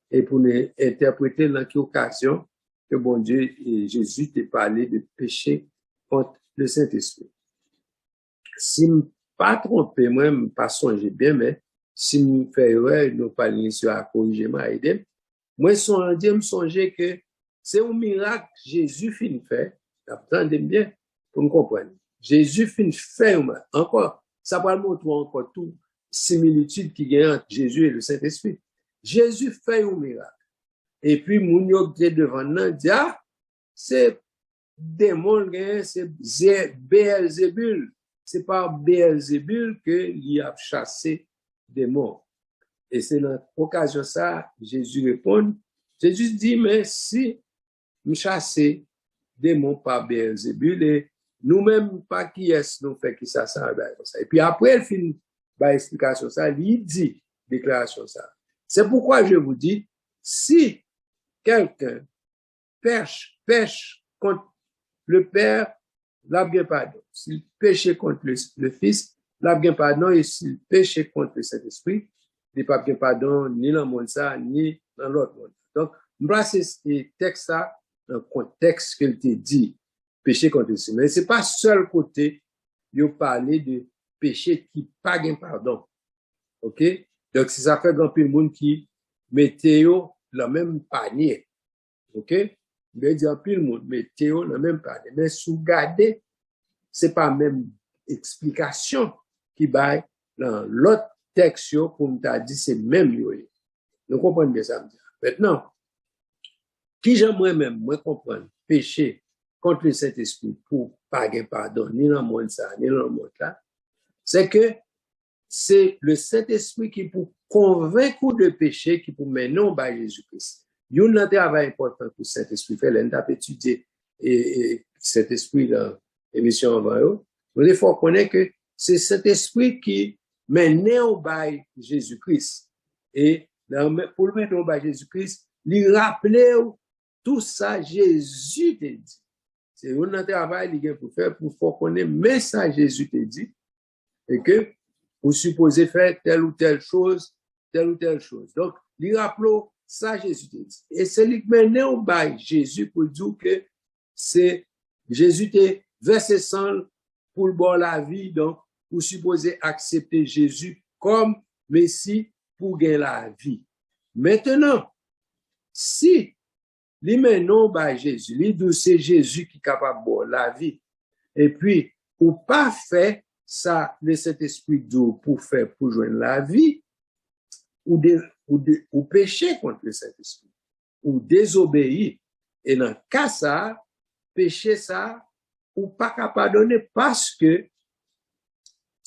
et pour nous interpréter dans quelle occasion que bon Dieu et Jésus t'a parlé de péché contre le Saint-Esprit. Si je ne pas trompé, moi, je ne pas songer bien, mais si je fais erreur, nous parlons sur la corriger, moi, je songe que c'est un miracle que Jésus finit fait. Attendez bien pour me comprendre. Jésus finit fait encore. Ça va montrer encore toute similitude qui y a entre Jésus et le Saint-Esprit. Jésus fait un miracle. Et puis, moun yo qui est devant nous dit, ah, c'est démon, c'est Beelzébul. C'est par Beelzébul que il a chassé démon. Et c'est dans l'occasion ça, Jésus répond. Jésus dit, mais si nous chassons démon par Beelzébul, et nous-mêmes, pas qui est-ce nous fait qui ça. Et puis après, il finit par explication ça, il dit, déclaration ça. C'est pourquoi je vous dis, si quelqu'un pêche contre le Père, l'a bien pardon. S'il pêche contre le Fils, l'a bien pardon. Et s'il pêche contre le Saint-Esprit, il n'y a pas bien pardon ni dans le monde ça, ni dans l'autre monde. Donc, nous avons ce texte là dans le contexte qu'il te dit, péché contre le Saint-Esprit. Mais ce n'est pas seul côté, il parler de péché qui pas bien pardon. OK? Donc, c'est ça fait grand peu de monde qui mettait le même panier. OK? Mais il y a plus de monde mettait le même panier. Mais si vous regardez, c'est pas la même explication qui baille dans l'autre texte pour nous dire c'est même yoye. Nous comprenons bien ça. Maintenant, qui j'aimerais même, moi comprendre, péché contre le Saint-Esprit pour pas gagner pardon, ni dans le monde ça, ni dans le monde là, c'est que c'est le Saint-Esprit qui pour convaincre de péché, qui pour mener au bas Jésus-Christ. Il y a un travail important pour le Saint-Esprit. Fait l'un d'étudier et Saint-Esprit dans l'émission avant eux. Il faut connaître que c'est cet esprit qui mène au bas Jésus-Christ. Et pour le mettre au bas Jésus-Christ, lui rappeler tout ça Jésus t'a dit. C'est un travail qu'il faut faire pour connaître mais ça Jésus t'a dit et que vous supposez faire telle ou telle chose. Donc, lui rappelle ça Jésus t'a dit. Et c'est lui qui mène au bas Jésus pour dire que c'est Jésus t'a versé sang pour le bon la vie, donc vous supposez accepter Jésus comme Messie pour gagner la vie. Maintenant, si lui menons par Jésus, lui dit c'est Jésus qui est capable de bon la vie, et puis ou pas fait ça le Saint-Esprit dit pour faire pour joindre la vie, ou pécher contre le Saint-Esprit, ou désobéir, et dans le cas ça, pécher ça, ou pas qu'à pardonner parce que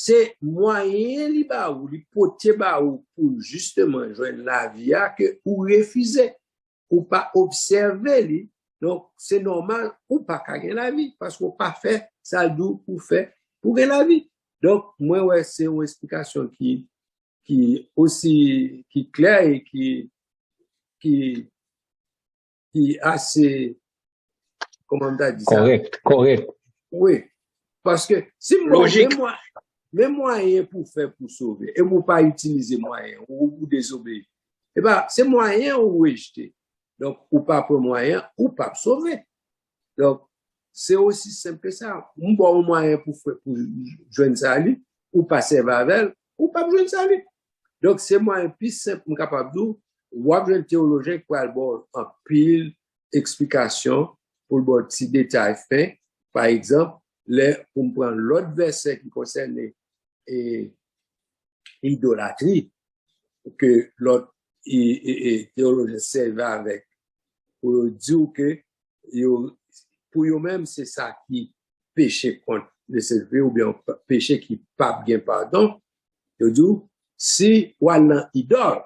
c'est moyen li ba ou li pote ba ou pour justement joindre la vie que ou refuser ou pas observer li. Donc c'est normal ou pas gagner la vie parce qu'on pas fait ça d'où pour faire pour gagner la vie. Donc moi ouais c'est une explication qui aussi qui claire et qui assez comment on dit ça correct. oui parce que si Logique. même moyen pour faire pour sauver et vous pas utiliser moyen ou désobéir et ben c'est moyen ou rejeter donc ou pas pour moyen ou pas sauver donc c'est aussi simple que ça un bon moyen pour joindre salut ou passer avec ou pas joindre salut donc c'est moyen plus simple capable de ou un théologien qui a bon en pile explication pour le bon petit détail fin par exemple pour me prendre l'autre verset qui concerne l'idolâtrie que l'autre théologien servait avec pour dire que pour eux-mêmes c'est ça qui péché contre le Saint-Esprit ou bien péché qui pas bien pardon je dis si ou un idole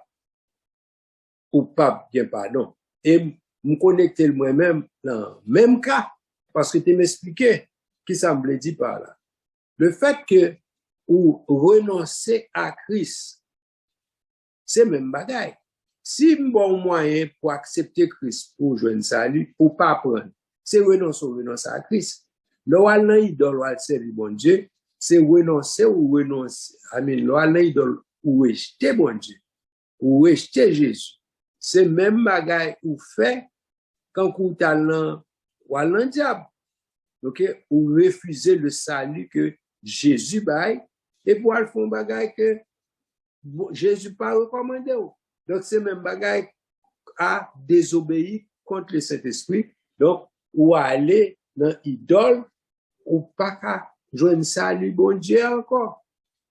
ou pas bien pardon et me connecter moi-même dans le même cas parce que tu m'expliquais qui ça me dit par là le fait que ou renoncer à Christ c'est même bagaille si bon moyen pour accepter Christ pour joindre salut ou pas prendre c'est renoncer à Christ le wal idole wal servir bon Dieu c'est renoncer amen le wal idole ou rejeter bon Dieu ou rejeter Jésus c'est même bagaille ou fait quand vous talent ou allant diable OK ou refuser le salut que Jésus baille et pour le fond bagaille que Jésus pas recommandé donc c'est même bagaille à désobéir contre le Saint-Esprit donc ou aller dans idole ou pas qu'à joindre salut bon Dieu encore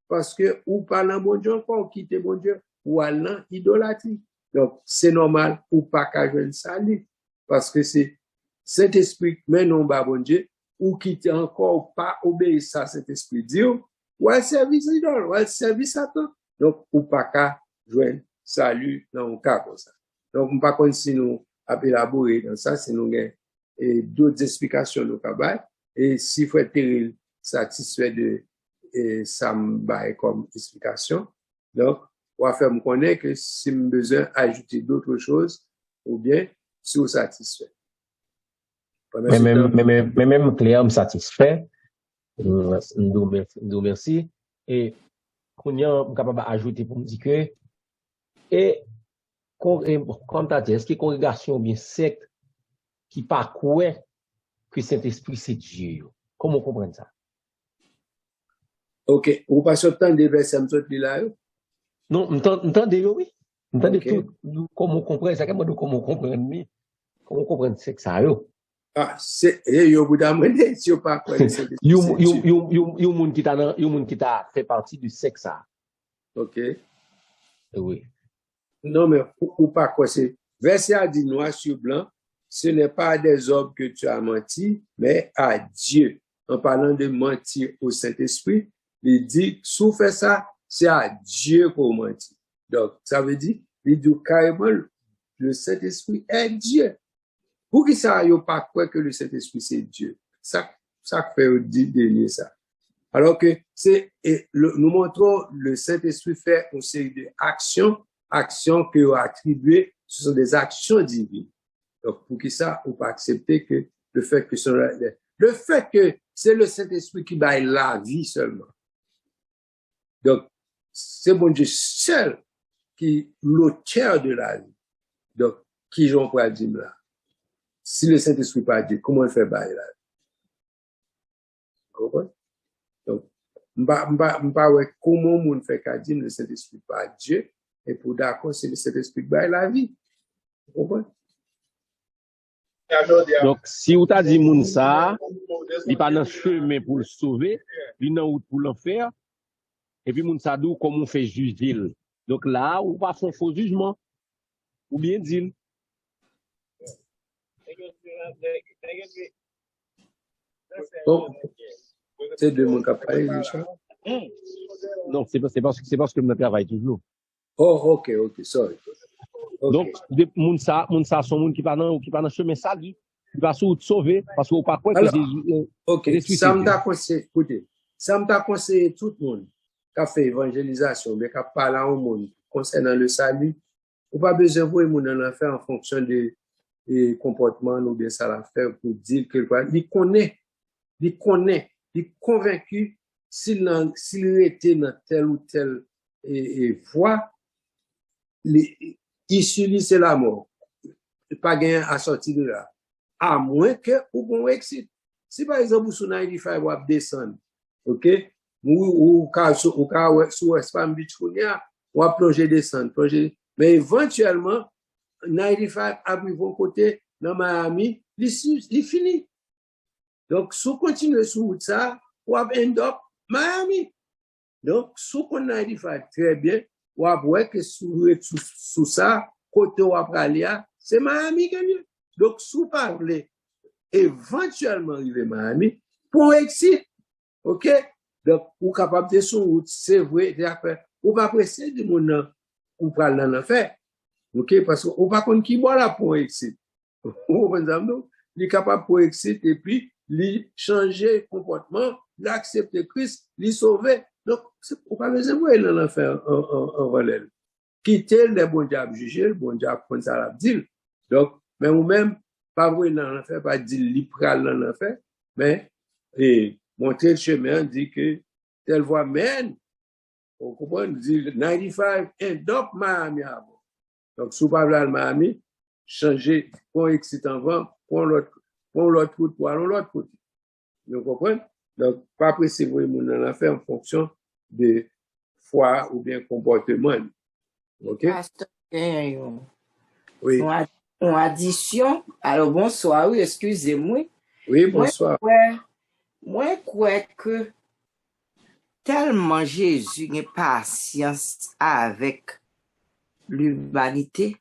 parce que ou pas dans bon Dieu encore quitter bon Dieu ou aller idolâtrie donc c'est normal ou pas qu'à joindre salut parce que c'est Saint-Esprit mais non pas bon Dieu ou quitter encore pas obéir ça Saint-Esprit dit ou à service idole ou à service Satan donc ou pas qu'à joindre salut dans un cas comme ça donc on pas contre si nous élaborer dans ça si nous gain et d'autres explications nous cabaye et si frère Terrell satisfait de ça me baille comme explication donc on va faire me connaître que si me besoin ajouter d'autres choses ou bien si vous satisfait mais même Claire me satisfait nous merci et qu'on y a capable d'ajouter pour me dire que et comme tu as dit est-ce que congrégation bien secte qui parcourt que Saint-Esprit c'est Dieu comment comprendre ça OK vous passez autant de versets là non m'entendez oui m'entendez tout comment comprendre ça comment comment comprendre c'est que ça yo ah c'est yo vous demander si vous pas connaître Saint-Esprit yo moun qui t'a fait partie du sexe ça OK oui non mais ou pas quoi c'est verset a dit noir sur blanc ce n'est pas à des hommes que tu as menti mais à Dieu en parlant de mentir au Saint-Esprit il dit sous fait ça c'est à Dieu qu'on mentit donc ça veut dire il dit carrément le Saint-Esprit est Dieu pour qui ça yo pas croire que le Saint-Esprit c'est Dieu ça fait dire dernier ça alors que nous montrons le Saint-Esprit fait une série d'actions que vous attribuez ce sont des actions divines donc pour qui ça on pas accepter que le fait que c'est le Saint-Esprit qui baille la vie seulement donc c'est bon Dieu seul qui l'auteur de la vie donc qui j'en pourrais dire là si le Saint-Esprit pas Dieu comment il fait bailler la vie comprenez donc m'pa ouais comment moun fait qu'a dire le Saint-Esprit pas Dieu et pour d'accord c'est le Saint-Esprit qui baille la vie comprenez donc si ou t'a dit moun ça il pas dans chemin pour le sauver il dans route pour l'enfer et puis moun ça dou comme on fait juger donc là ou pas son faux jugement ou bien dire donc c'est de mon cas parler ça Non, c'est parce que je travaille toujours. Oh, ok, sorry. Donc, moun sa son moun qui pas dans chemin sali, qui va se sauver parce qu'on pas croire que Jésus OK, ça me t'a conseillé, écoutez, ça me t'a conseillé tout le monde qui a fait évangélisation, mais qui a parlé au monde concernant le salut. On pas besoin de voir moun en faire en fonction des comportements ou bien ça la faire pour dire que quoi, il connaît, il est convaincu s'il était dans telle ou telle voie, issue c'est la mort. Pas gagné à sortir de là. À moins que ou bon exit. Si par exemple sur 95 ou descendre, OK? Ou sur Spam Beach ou plonger descendre, mais éventuellement 95 arrive au côté dans Miami, il finit. Donc si on continue sur ça, ou end up Miami. Donc sous qu'on 95 très bien, ou voir que sous ça côté ou aller, c'est Miami qui est. Donc, sous parler, éventuellement arriver à Miami, pour exit, OK? Donc, ou capable de son route, c'est vrai, ou pas pressé de mon ou pas l'en faire, OK? Parce qu'on pas contre qui boit là pour exit. Il est capable pour exit et puis, il changer comportement, l'accepter Christ, il sauver. Donc, on pas besoin de l'en faire en relève. Quitter les bons diables juger, le bon diable prendre ça la dire. Donc, mais ou même, pas vrai dans l'enfer, pas dire l'ipral dans l'enfer, mais, montrer le chemin, dit que telle voie mène, on comprend, dit 95 end up Miami avant. Donc, sous pas là, Miami, changer, pour excitant vent, pour l'autre route, pour aller l'autre côté. Vous comprenez? Donc, pas pressé, vous, dans l'enfer en fonction de foi ou bien comportement. OK? Oui. En addition, alors bonsoir, oui, excusez-moi. Oui, bonsoir. Moi, crois que tellement Jésus a patience avec l'humanité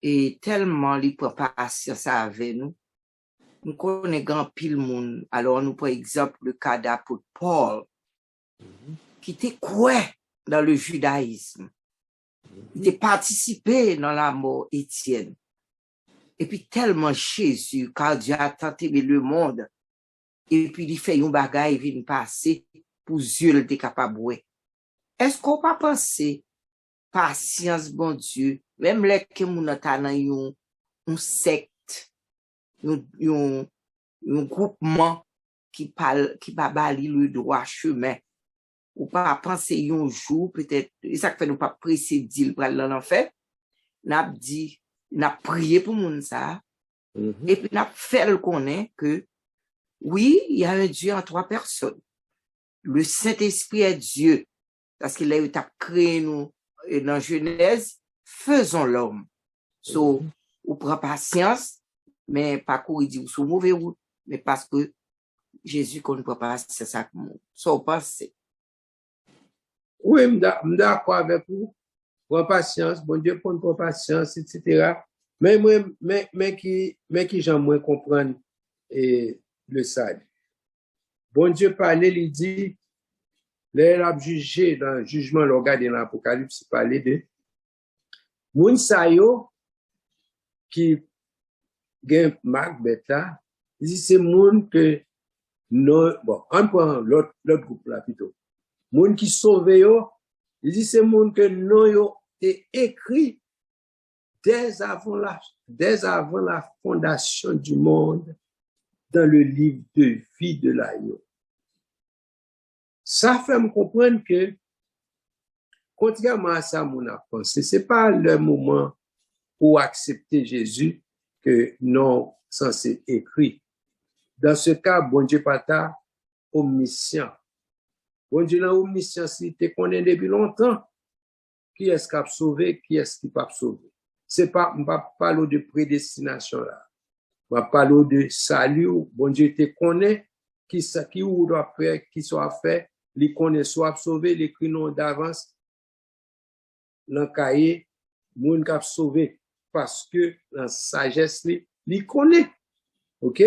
et tellement il prend patience avec nous. Nous connaissons grand pile monde. Alors, nous, par exemple, le cas d'apôtre Paul, qui était quoi dans le judaïsme. Il a participé dans la mort Étienne. Et puis tellement Jésus, car Dieu a tant aimé le monde, et puis il fait un bagage, il vient passer pour Dieu le capable. Est-ce qu'on pas penser patience, bon Dieu, même les que nous avons un secte, un groupement qui bali le droit chemin, ou pas penser un jour, peut-être, et ça fait nous pas presser dire pour aller dans l'enfer, n'a dit, n'a prié pour moun ça, et puis n'a fait le connaître que, oui, il y a un Dieu en trois personnes. Le Saint-Esprit est Dieu, parce qu'il a créé nous, et dans Genèse, faisons l'homme. So, ou prend patience, mais pas courir dire sur mauvais route, mais parce que Jésus qu'on ne peut pas, c'est ça que nous, so penser. Oui, je d'accord avec vous. Prends patience, bon Dieu prend patience, etc. Mais qui j'aime moins comprendre le salut. Bon Dieu parlait, il dit, l'air a jugé dans le jugement, le regard de l'Apocalypse, il parlait de moun sa yo qui gen Macbeth là, il dit c'est moun que non, bon, on prend l'autre groupe là plutôt. Moun qui sauve yo, il dit c'est moun que non yo est écrit dès avant la fondation du monde dans le livre de vie de l'agneau. Ça fait me comprendre que contrairement à ça mon a pensé, c'est pas le moment pour accepter Jésus que non censé écrit. Dans ce cas, bon Dieu pata omniscient. Bon Dieu là omniscient, si te connaît depuis longtemps qui est-ce qui a sauvé, qui est-ce qui pas sauvé. C'est pas on va parler de prédestination là. On va parler de salut, bon Dieu te connaît qui ou doit faire, qui soit fait, les connaît soit sauvé, les non d'avance l'encaillé moun k'ap sauvé parce que la sagesse li connaît. OK?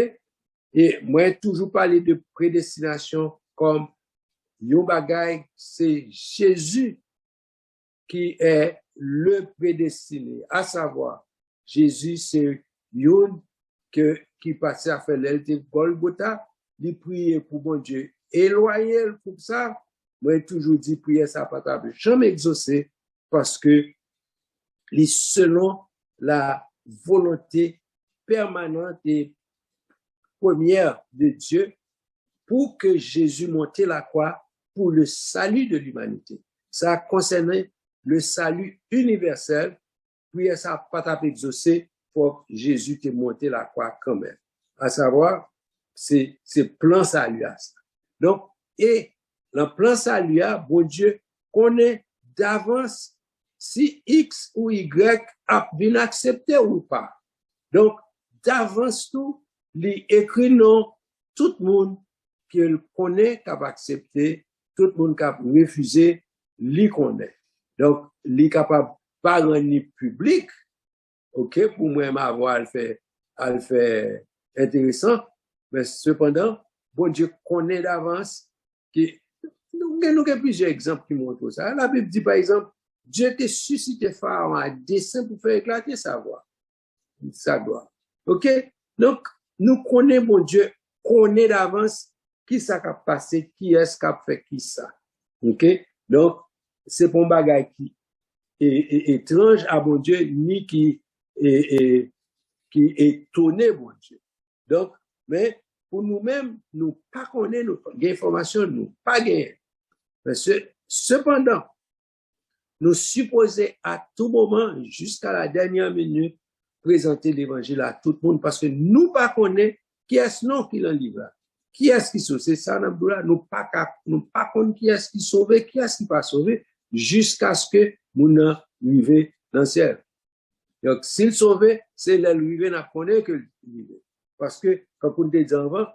Et moi toujours parler de prédestination comme yon bagay, c'est Jésus qui est le prédestiné, à savoir, Jésus, c'est yon qui passait à faire l'élite Golgotha, il priait pour bon Dieu, éloigné pour ça, moi, toujours dit, prier ça pas table, jamais exaucé, parce que, les selon la volonté permanente et première de Dieu, pour que Jésus monte la croix pour le salut de l'humanité. Ça concernait le salut universel, puis ça pas t'a exaucé pour Jésus te monter la croix quand même. À savoir, c'est plan salut. Donc, et le plan salut, bon Dieu connaît d'avance si X ou Y a bien accepté ou pas. Donc, d'avance tout, il écrit non, tout le monde qui le connaît, qui a accepté, tout le monde qui a refusé, il connaît. Donc, il est capable de parler public, ok, pour moi, avoir le fait intéressant, mais cependant, bon Dieu connaît d'avance, nous avons plusieurs exemples qui montrent ça. La Bible dit, par exemple, Dieu t'a suscité Pharaon à dessein pour faire éclater sa gloire. Ok? Donc, nous connaissons, bon Dieu, connaît d'avance qui ça a passé, qui est-ce qui a fait qui ça. Ok? Donc, c'est pour un bagage qui est étrange à bon Dieu, ni qui est étonné, bon Dieu. Donc, mais pour nous-mêmes, nous pas connaissons l'information, nous pas gagner. Cependant, nous supposons à tout moment, jusqu'à la dernière minute, présenter l'évangile à tout le monde parce que nous pas connaissons qui est-ce non qui l'en livre. Qui est-ce qui sauve? C'est ça, nous pas connaissons qui est-ce qui sauve, qui est-ce qui pas sauvé, jusqu'à ce que nous arrivions dans le ciel. Donc, s'il sauve, c'est l'arrivée n'a connaît que le parce que, comme on dit avant,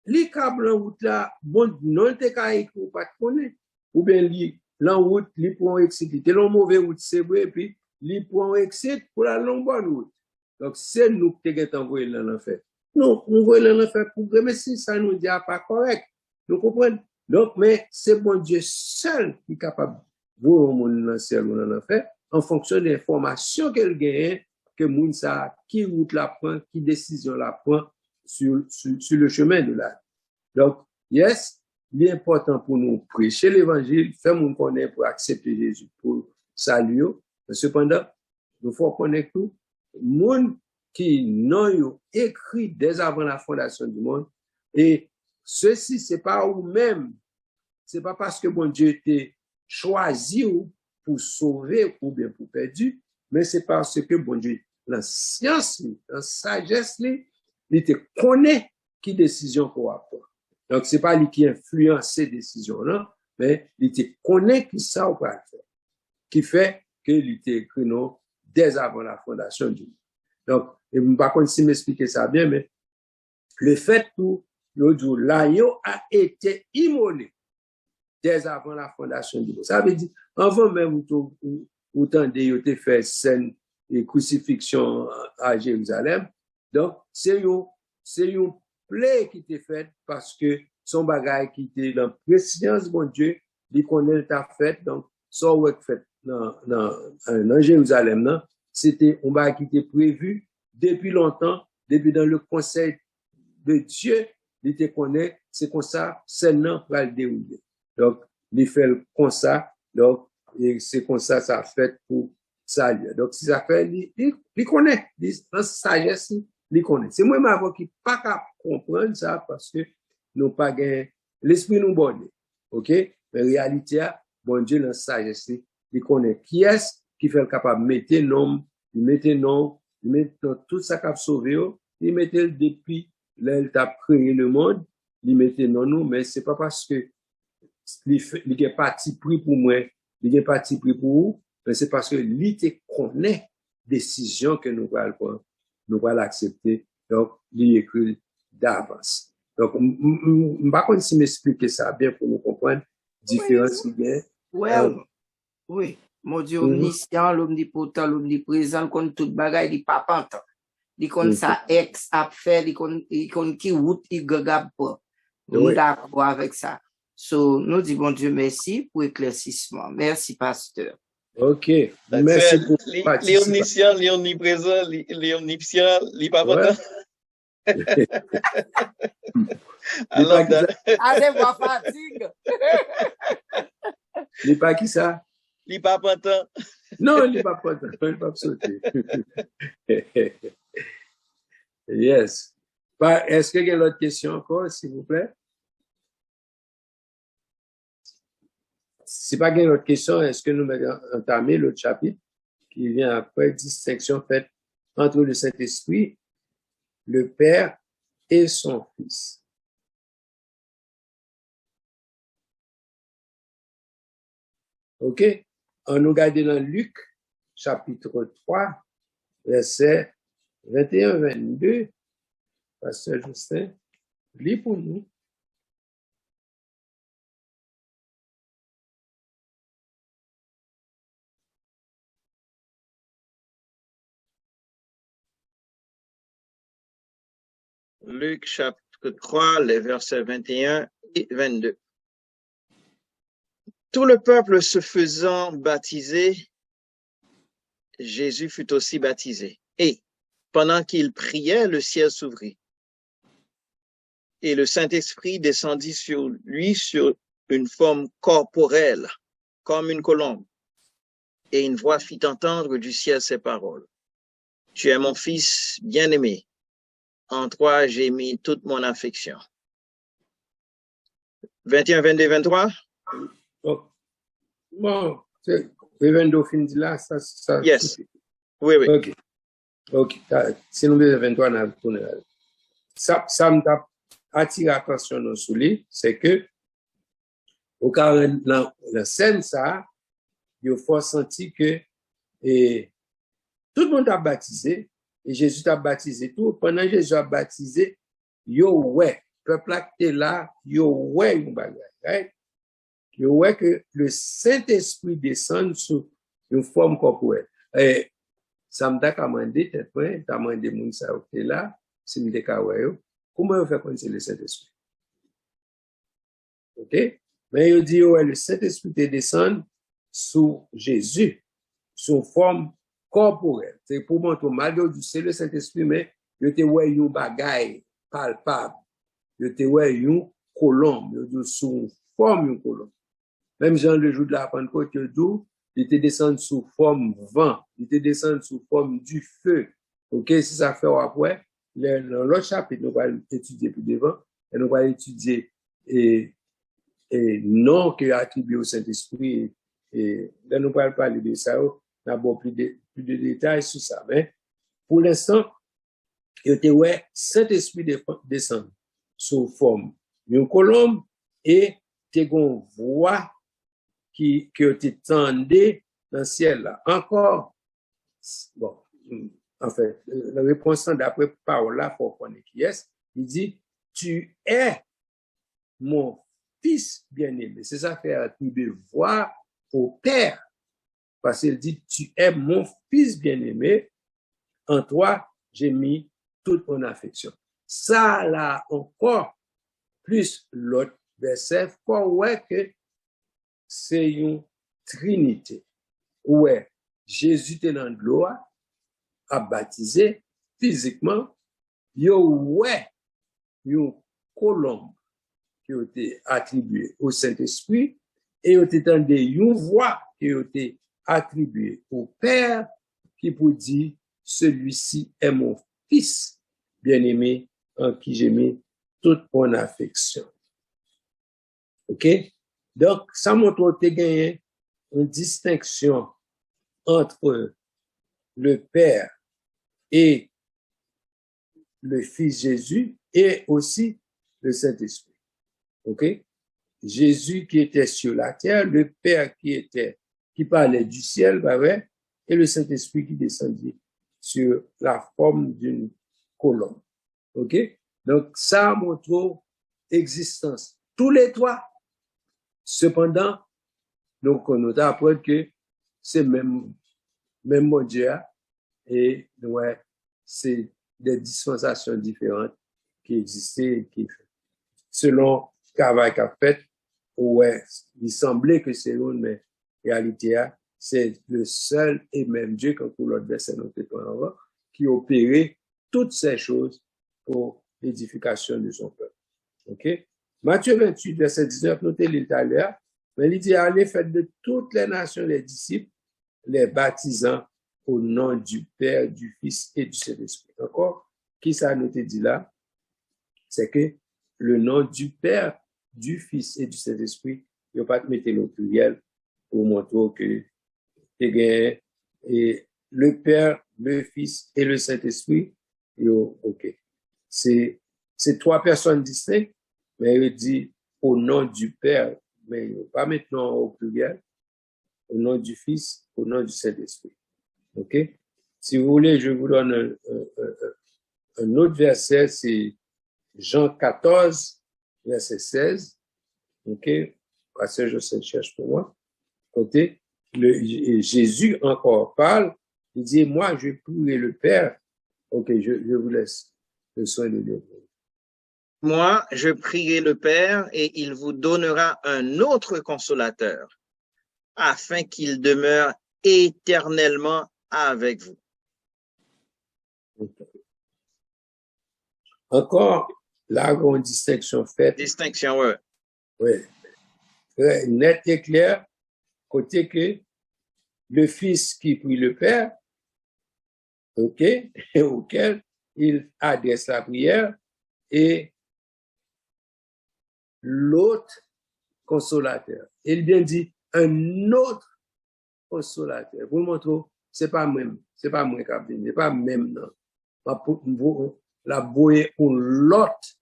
les câbles en route là, bon, non, t'es caïque ou pas de connaître. Ou bien, l'en route, les points excités. T'es l'en mauvais route, c'est vrai, et puis, les points excités pour la longue bonne route. Donc, c'est nous qui t'es envoyé dans l'enfer. Non, on voit dans l'enfer pour vrai, mais si ça nous dit pas correct, nous comprenons. Donc, mais c'est bon Dieu seul qui est capable de voir mon dans le ciel ou dans l'enfer, en fonction des informations qu'elle gagne, que moun sa, qui route la prend, qui décision la prend sur le chemin de la vie. Donc, yes, il est important pour nous prêcher l'évangile, faire mon connaître pour accepter Jésus, pour saluer. Mais cependant, nous faut connaître tout. Moun qui n'ont écrit dès avant la fondation du monde. Et ceci, c'est pas vous-même. C'est pas parce que bon Dieu t'ait choisi pour sauver ou bien pour perdu, mais c'est parce que bon Dieu, la science, la sagesse, il te connaît qui décision qu'on va prendre. Donc, c'est pas lui qui influence ces décisions-là, mais il te connaît qui ça on va faire. Qui fait que il t'a écrit non dès avant la fondation du monde. Donc, je ne sais pas si m'expliquer ça bien, mais le fait que l'agneau a été immolé dès avant la fondation du monde. Ça veut dire, avant même où t'en fait scène et crucifixion à Jérusalem. Donc, c'est une plaie qui était faite parce que son bagage qui était dans la préscience de mon Dieu, il connaît ta fête. Donc, son work fait dans Jérusalem, non? C'était un bagage qui était prévu depuis longtemps, depuis dans le conseil de Dieu, il te connaît, c'est comme ça, c'est non pour le dérouler. Donc, il fait comme ça, donc, et c'est comme ça, ça fait pour salut. Donc, si ça fait, il connaît, dans sagesse, il connaît. C'est moi, ma qui pas qu'à comprendre ça parce que nous pas gagné, l'esprit nous bonne. OK? Mais en réalité, bon Dieu, dans sagesse, il connaît qui est-ce qui fait le capable de mettre nom, il mettait nom, il met tout ça qu'a sauvé, il mettait depuis là il t'a créé le monde, il mettait non nous, mais c'est pas parce que il est parti pris pour moi, il est parti pris pour vous, mais c'est parce que il te connaît décision que nous allons l'accepter, donc il écrit d'avance. Donc pas contre si m'expliquer ça bien pour nous comprendre différence qui est. Oui. Mon Dieu, omniscient, l'omnipotent, l'omniprésent, il connaît tout bagaille, il pas pantant. Il connaît ça ex à faire, il connaît qui route, il gagable pas. Nous d'accord avec ça. So, nous disons bon Dieu merci pour l'éclaircissement. Merci, pasteur. OK. Merci pour Les participer. omniscients, les omniprésents, les omniscients, les papotant. Ouais. I love that. Ah, c'est ma fatigue. Il n'est pas qui ça? Les papotant. Non, il n'est pas content. Il n'est pas sauté. Yes. Est-ce qu'il y a d'autres questions encore, s'il vous plaît? Si pas qu'il y a d'autres questions, est-ce que nous allons entamer l'autre chapitre qui vient après, distinction faite entre le Saint-Esprit, le Père et son Fils. OK? On nous regarde dans Luc, chapitre 3, versets 21-22. Pasteur Justin, lis pour nous. Luc chapitre 3, les versets 21 et 22. Tout le peuple se faisant baptiser, Jésus fut aussi baptisé. Et pendant qu'il priait, le ciel s'ouvrit. Et le Saint-Esprit descendit sur lui sur une forme corporelle, comme une colombe. Et une voix fit entendre du ciel ces paroles. Tu es mon fils bien-aimé. En toi, j'ai mis toute mon affection. 21, 22, 23. Oh. Bon, c'est Révendo Findi là, ça. Yes. Oui, oui. OK. OK. Si nous devons 23, on a tourné là. Ça m'a attiré l'attention sur lui, c'est que, au cas dans la scène, ça, il faut sentir que tout le monde a baptisé, et Jésus a baptisé tout. Pendant que Jésus a baptisé, yo ouais, peuple qui est là, yo ouais, une bagaille, right? Yo ouais que le Saint-Esprit descend sous une forme corporelle. Et ça m'a demandé, peut-être, t'as demandé moun sa ou là, si m'te kawayo, comment on fait connaître le Saint-Esprit? OK? Mais il dit, ouais, le Saint-Esprit descend sous Jésus, sous forme corporelle. C'est pour montrer, malgré du c'est le Saint-Esprit, mais il te ouais yon bagay palpable. Il te ouais yon colombe, il sous forme yon colombe. Même Jean le jour de la Pentecôte, il te descend sous forme vent, il te descend sous forme du feu. OK? Si ça fait après, dans l'autre chapitre, nous allons étudier plus devant, et nous allons étudier et nom qui est attribué au Saint-Esprit. Et là, nous allons parler de ça, d'abord plus de détails sur ça. Mais pour l'instant, il y a ouais, Saint-Esprit descend sous forme d'une colombe et tu as une voix qui te tendait dans le ciel là. Encore, bon, en fait, la réponse d'après parole là, pour connaître qui est, il dit, tu es mon fils bien-aimé. C'est ça fait attribuer voix au Père. Parce qu'il dit, tu es mon fils bien-aimé, en toi, j'ai mis toute mon affection. Ça, là, encore, plus l'autre verset, pour ouais que c'est une trinité. Ouais, Jésus est dans l'eau, a baptisé physiquement, yo ouais, une colombe qui a été attribuée au Saint-Esprit et il a été une voix qui a été attribuée au Père qui pour dire celui-ci est mon fils bien-aimé en qui j'ai mis toute mon affection. OK? Donc, ça montre que tu as une distinction entre le Père et le Fils Jésus et aussi le Saint-Esprit. OK? Jésus qui était sur la terre, le Père qui parlait du ciel, et le Saint-Esprit qui descendit sur la forme d'une colombe. OK? Donc, ça montre existence. Tous les trois. Cependant, donc, on apprend que c'est même mon Dieu, et ouais, c'est des dispensations différentes qui existaient, selon travail qu'a fait ouais, il semblait que c'est l'un, mais réalité, c'est le seul et même Dieu, quand pour l'autre verset qui opérait toutes ces choses pour l'édification de son peuple. OK? Matthieu 28, verset 19, notez-le tout à l'heure, mais il dit, allez, faites de toutes les nations les disciples, les baptisant au nom du Père, du Fils et du Saint-Esprit. Encore, qui ça nous dit là? C'est que le nom du Père, du Fils et du Saint-Esprit, il ne faut pas te mettre le pluriel pour montrer que et le Père, le Fils et le Saint-Esprit, OK. C'est trois personnes distinctes, mais il dit au nom du Père, mais il ne faut pas mettre au pluriel, au nom du Fils, au nom du Saint-Esprit. OK? Si vous voulez, je vous donne un autre verset, c'est Jean 14, verset 16. OK? Parce que je cherche pour moi. Côté, Jésus encore parle. Il dit, moi, je prierai le Père. OK, je vous laisse le soin de Dieu. Moi, je prierai le Père et il vous donnera un autre consolateur afin qu'il demeure éternellement avec vous. Okay. Encore, là, une distinction faite. Distinction, ouais. Oui. Net et clair, côté que le Fils qui prie le Père, OK, auquel il adresse la prière, et l'autre consolateur. Il bien dit un autre consolateur. Pour montrer, c'est pas moi qui ai c'est pas même non. La bouée ou l'autre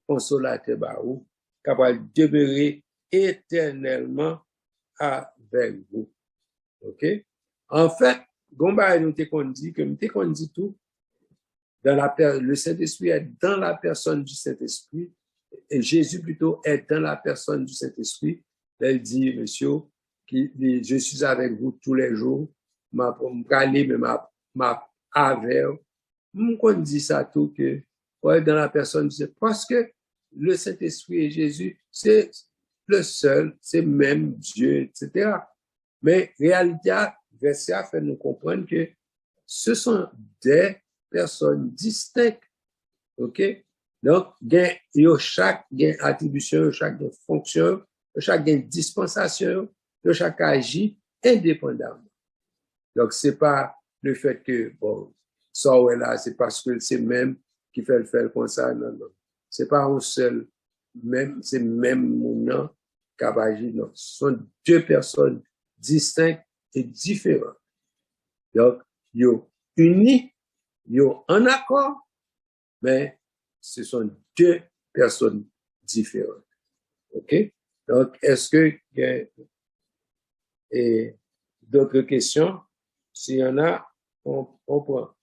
consolateur bah ou capable de demeurer éternellement avec vous. OK? En fait, Gomba nous dit que nous dit tout dans le Saint-Esprit est dans la personne du Saint-Esprit et Jésus plutôt est dans la personne du Saint-Esprit. Elle dit, monsieur, je suis avec vous tous les jours, ma avec, on dit ça tout que, ouais, dans la personne, parce que le Saint-Esprit et Jésus, c'est le seul, c'est même Dieu, etc. Mais réalité, verset fait nous comprendre que ce sont des personnes distinctes. OK? Donc, chaque attribution, chaque fonction, chaque dispensation, chaque agit indépendamment. Donc, c'est pas le fait que, bon, ça ou là, c'est parce que c'est même qui fait le faire comme ça, non, non. C'est pas un seul, même, c'est même mon nom qui agit, non. Ce sont deux personnes distinctes et différentes. Donc, yo unis, yo en accord, mais ce sont deux personnes différentes. OK? Donc, est-ce que il y a d'autres questions? S'il y en a, on prend.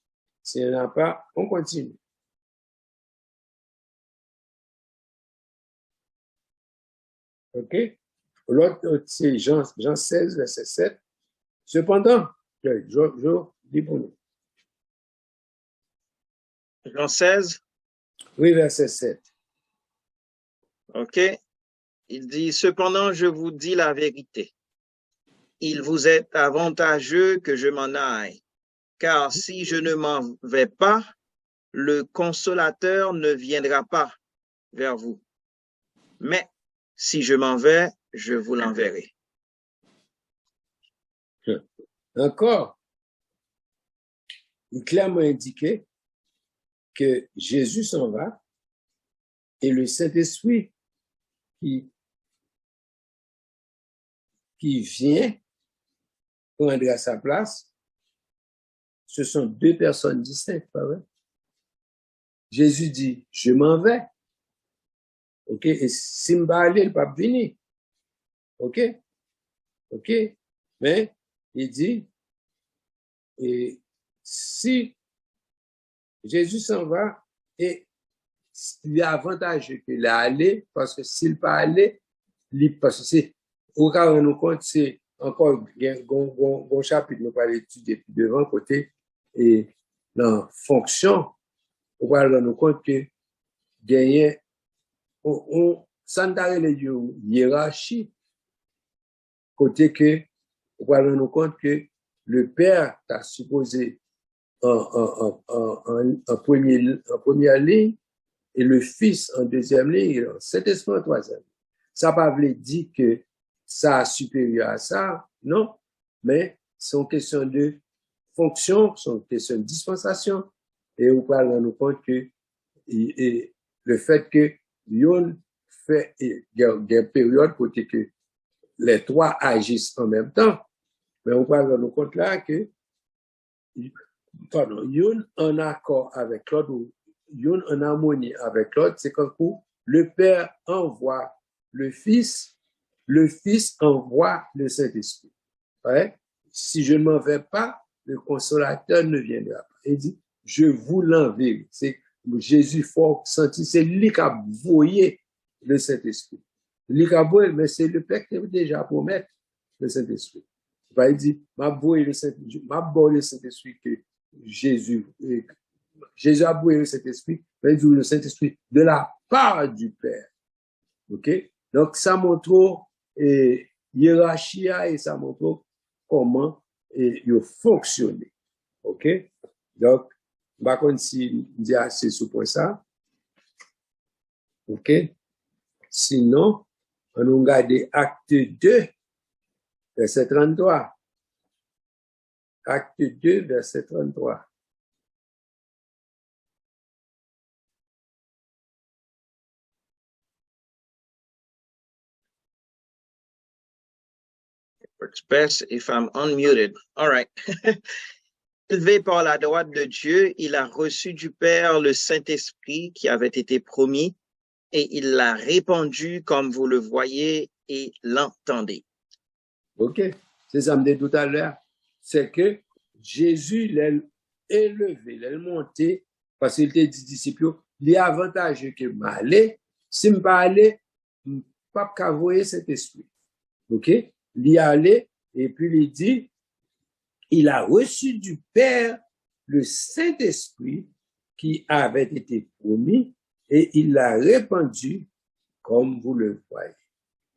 S'il n'y en a pas, on continue. OK? L'autre, c'est Jean 16, verset 7. Cependant, je dis pour nous. Jean 16. Oui, verset 7. OK. Il dit, cependant, je vous dis la vérité. Il vous est avantageux que je m'en aille, car si je ne m'en vais pas, le consolateur ne viendra pas vers vous. Mais si je m'en vais, je vous l'enverrai. Encore, il est clairement indiqué que Jésus s'en va et le Saint-Esprit qui vient prendre à sa place, ce sont deux personnes distinctes, pas vrai? Jésus dit, je m'en vais. OK? Et si je vais aller, il ne va pas venir. OK? OK? Mais, il dit, et si Jésus s'en va, et il y a avantage qu'il a allé, parce que s'il n'est pas allé, parce que c'est, au cas où on nous compte, c'est encore un chapitre, nous parlons d'étudier devant côté, et dans fonction, on va nous compte que gagner ça nous a une hiérarchie, côté que, on va rendre compte que le père t'a supposé en première ligne et le fils en deuxième ligne et le Saint-Esprit en troisième. Ça ne veut pas dire que ça est supérieur à ça, non, mais c'est une question de fonction, c'est une question de dispensation et on va rendre compte que le fait que yon fait, il y a une période côté que les trois agissent en même temps, mais on va rendre compte là que yon en accord avec l'autre ou yon en harmonie avec l'autre, c'est quand le Père envoie le Fils envoie le Saint-Esprit. Ouais? Si je ne m'en vais pas, le consolateur ne viendra pas. Il dit, je vous l'enverrai. C'est Jésus fort senti, c'est lui qui a voyé le Saint-Esprit. Lui qui a voyé, mais c'est le Père qui a déjà promis le Saint-Esprit. Il dit, m'a voyé le Saint-Esprit que Jésus a voyé le Saint-Esprit, mais il dit le Saint-Esprit de la part du Père. OK? Donc, ça montre hiérarchie et ça montre comment il fonctionne. OK? Donc, par contre, si on dit assez sur point ça, OK? Sinon, on regarde acte 2, verset 33. Acte 2, verset 33. Works best if I'm unmuted. All right. Élevé par la droite de Dieu, il a reçu du Père le Saint-Esprit qui avait été promis et il l'a répandu comme vous le voyez et l'entendez. OK? C'est ça que je me dis tout à l'heure. C'est que Jésus l'a élevé, l'a monté, parce qu'il était dit disciple, il est avantageux que m'aller. Si je ne pas aller, je ne peux pas voyer cet esprit. OK? Il y allé, et puis il dit, il a reçu du Père le Saint-Esprit qui avait été promis et il l'a répandu comme vous le voyez.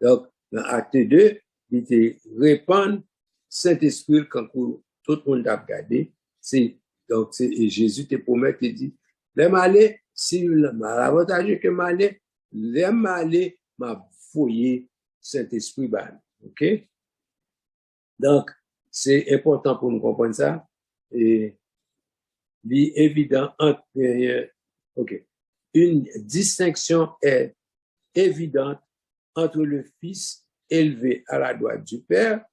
Donc, dans acte 2, il était répandre Saint-Esprit quand tout le monde a regardé. Donc, et Jésus te promet, il dit, l'aime aller, si l'avantage que m'aller, l'aime aller, m'a foyer Saint-Esprit ban. OK? Donc, c'est important pour nous comprendre ça. Et, évident entre, OK. Une distinction est évidente entre le Fils élevé à la droite du Père,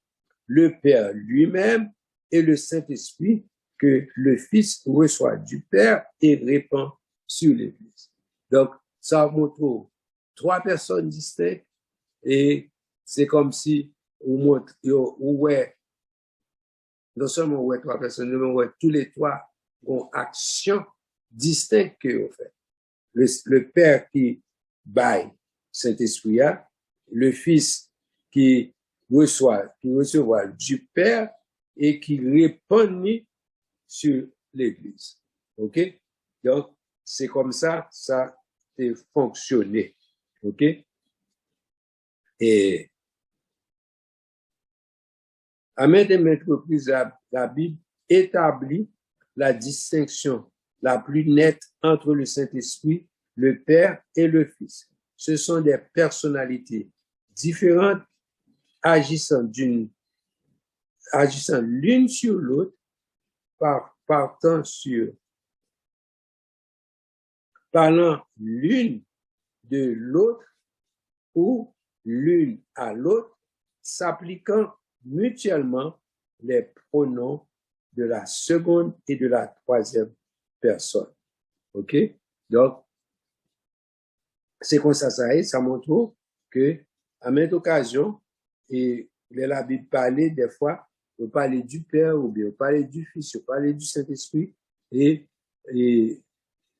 le Père lui-même et le Saint-Esprit que le Fils reçoit du Père et répand sur l'Église. Donc, ça montre trois personnes distinctes et c'est comme si non seulement on voit trois personnes, mais on voit tous les trois ont actions distinctes que vous faites. Le Père qui baille Saint-Esprit, le Fils qui recevra du Père et qui répand sur l'Église. OK? Donc, c'est comme ça a fonctionné. OK? Et à maintes reprises, la Bible établit la distinction la plus nette entre le Saint-Esprit, le Père et le Fils. Ce sont des personnalités différentes agissant l'une sur l'autre, parlant l'une de l'autre ou l'une à l'autre, s'appliquant mutuellement les pronoms de la seconde et de la troisième personne. OK? Donc, c'est comme ça, ça montre que, à maintes occasions, et la Bible parlait des fois, on parlait du Père, ou bien on parlait du Fils, on parlait du Saint-Esprit, et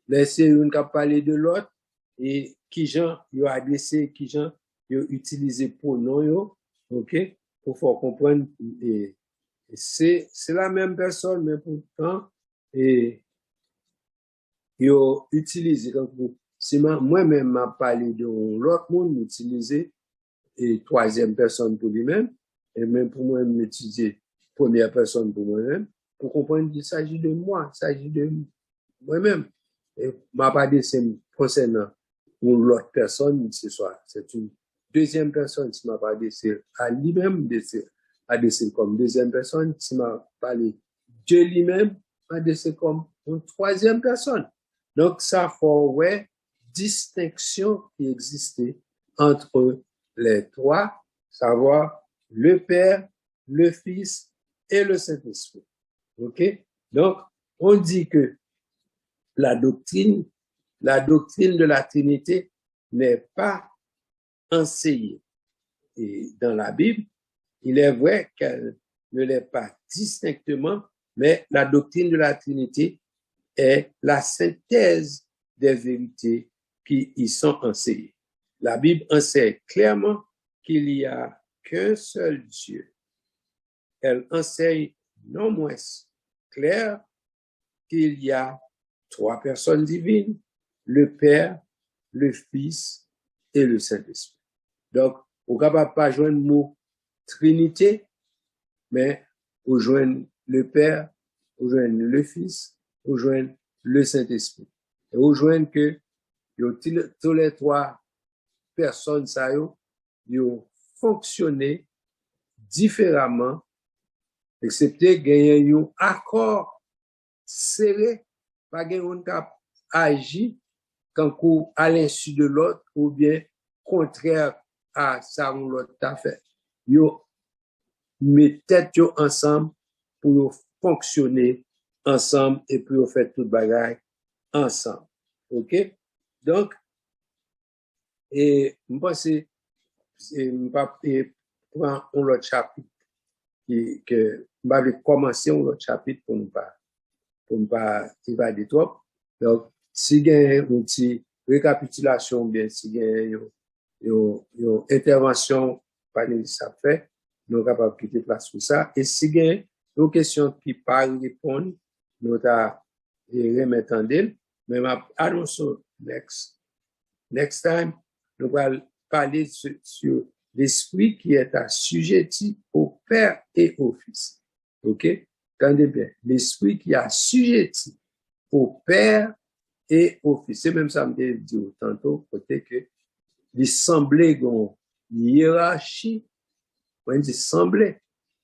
laisser une qui parler de l'autre, et qui gens, ils ont adressé, qui gens, ils ont utilisé pronom, OK? Pour faire comprendre, et c'est la même personne, mais pourtant, et ils ont utilisé, donc, si moi-même m'a parlé de l'autre monde, utiliser et troisième personne pour lui-même, et même pour moi, m'utiliser première personne pour moi-même, pour comprendre qu'il s'agit de moi, il s'agit de moi-même. Et m'a pas dit c'est concernant ou l'autre personne, c'est une deuxième personne, si m'a pas dit c'est à lui-même, à décider comme deuxième personne, si m'a parlé Dieu lui-même, à décider comme une troisième personne. Donc, ça faut, ouais, distinction qui existait entre les trois, savoir le Père, le Fils et le Saint-Esprit. OK? Donc, on dit que la doctrine de la Trinité n'est pas enseignée. Et dans la Bible, il est vrai qu'elle ne l'est pas distinctement, mais la doctrine de la Trinité est la synthèse des vérités qui y sont enseignées. La Bible enseigne clairement qu'il n'y a qu'un seul Dieu. Elle enseigne non moins clair qu'il y a trois personnes divines, le Père, le Fils et le Saint-Esprit. Donc, on ne peut pas joindre le mot Trinité, mais on joint le Père, on joint le Fils, on joint le Saint-Esprit. Et on joint que tous les trois personnes, ça y ont fonctionné différemment, excepté gagner un accord serré, pas gagner un cap agi quand à l'insu de l'autre ou bien contraire à ça ou l'autre t'a fait. Yo mettez yo ensemble pour fonctionner ensemble et pour faire tout bagaille ensemble. OK? Donc, et je pense que je prendre un autre chapitre que je vais commencer un autre chapitre pour ne pas évader trop. Donc, si il y a une petite récapitulation, bien, si il y a une intervention panéliste à faire, nous sommes capables de quitter place pour ça. Et si il y a une question qui pas répondre, nous allons remettre en d'elle. Mais I don't know, next time, nous allons parler sur l'esprit qui est assujetti au Père et au Fils. OK? Attendez bien. L'esprit qui est assujetti au Père et au Fils. C'est même ça, me dit tantôt, côté que, il semblait une hiérarchie, on dit semblait,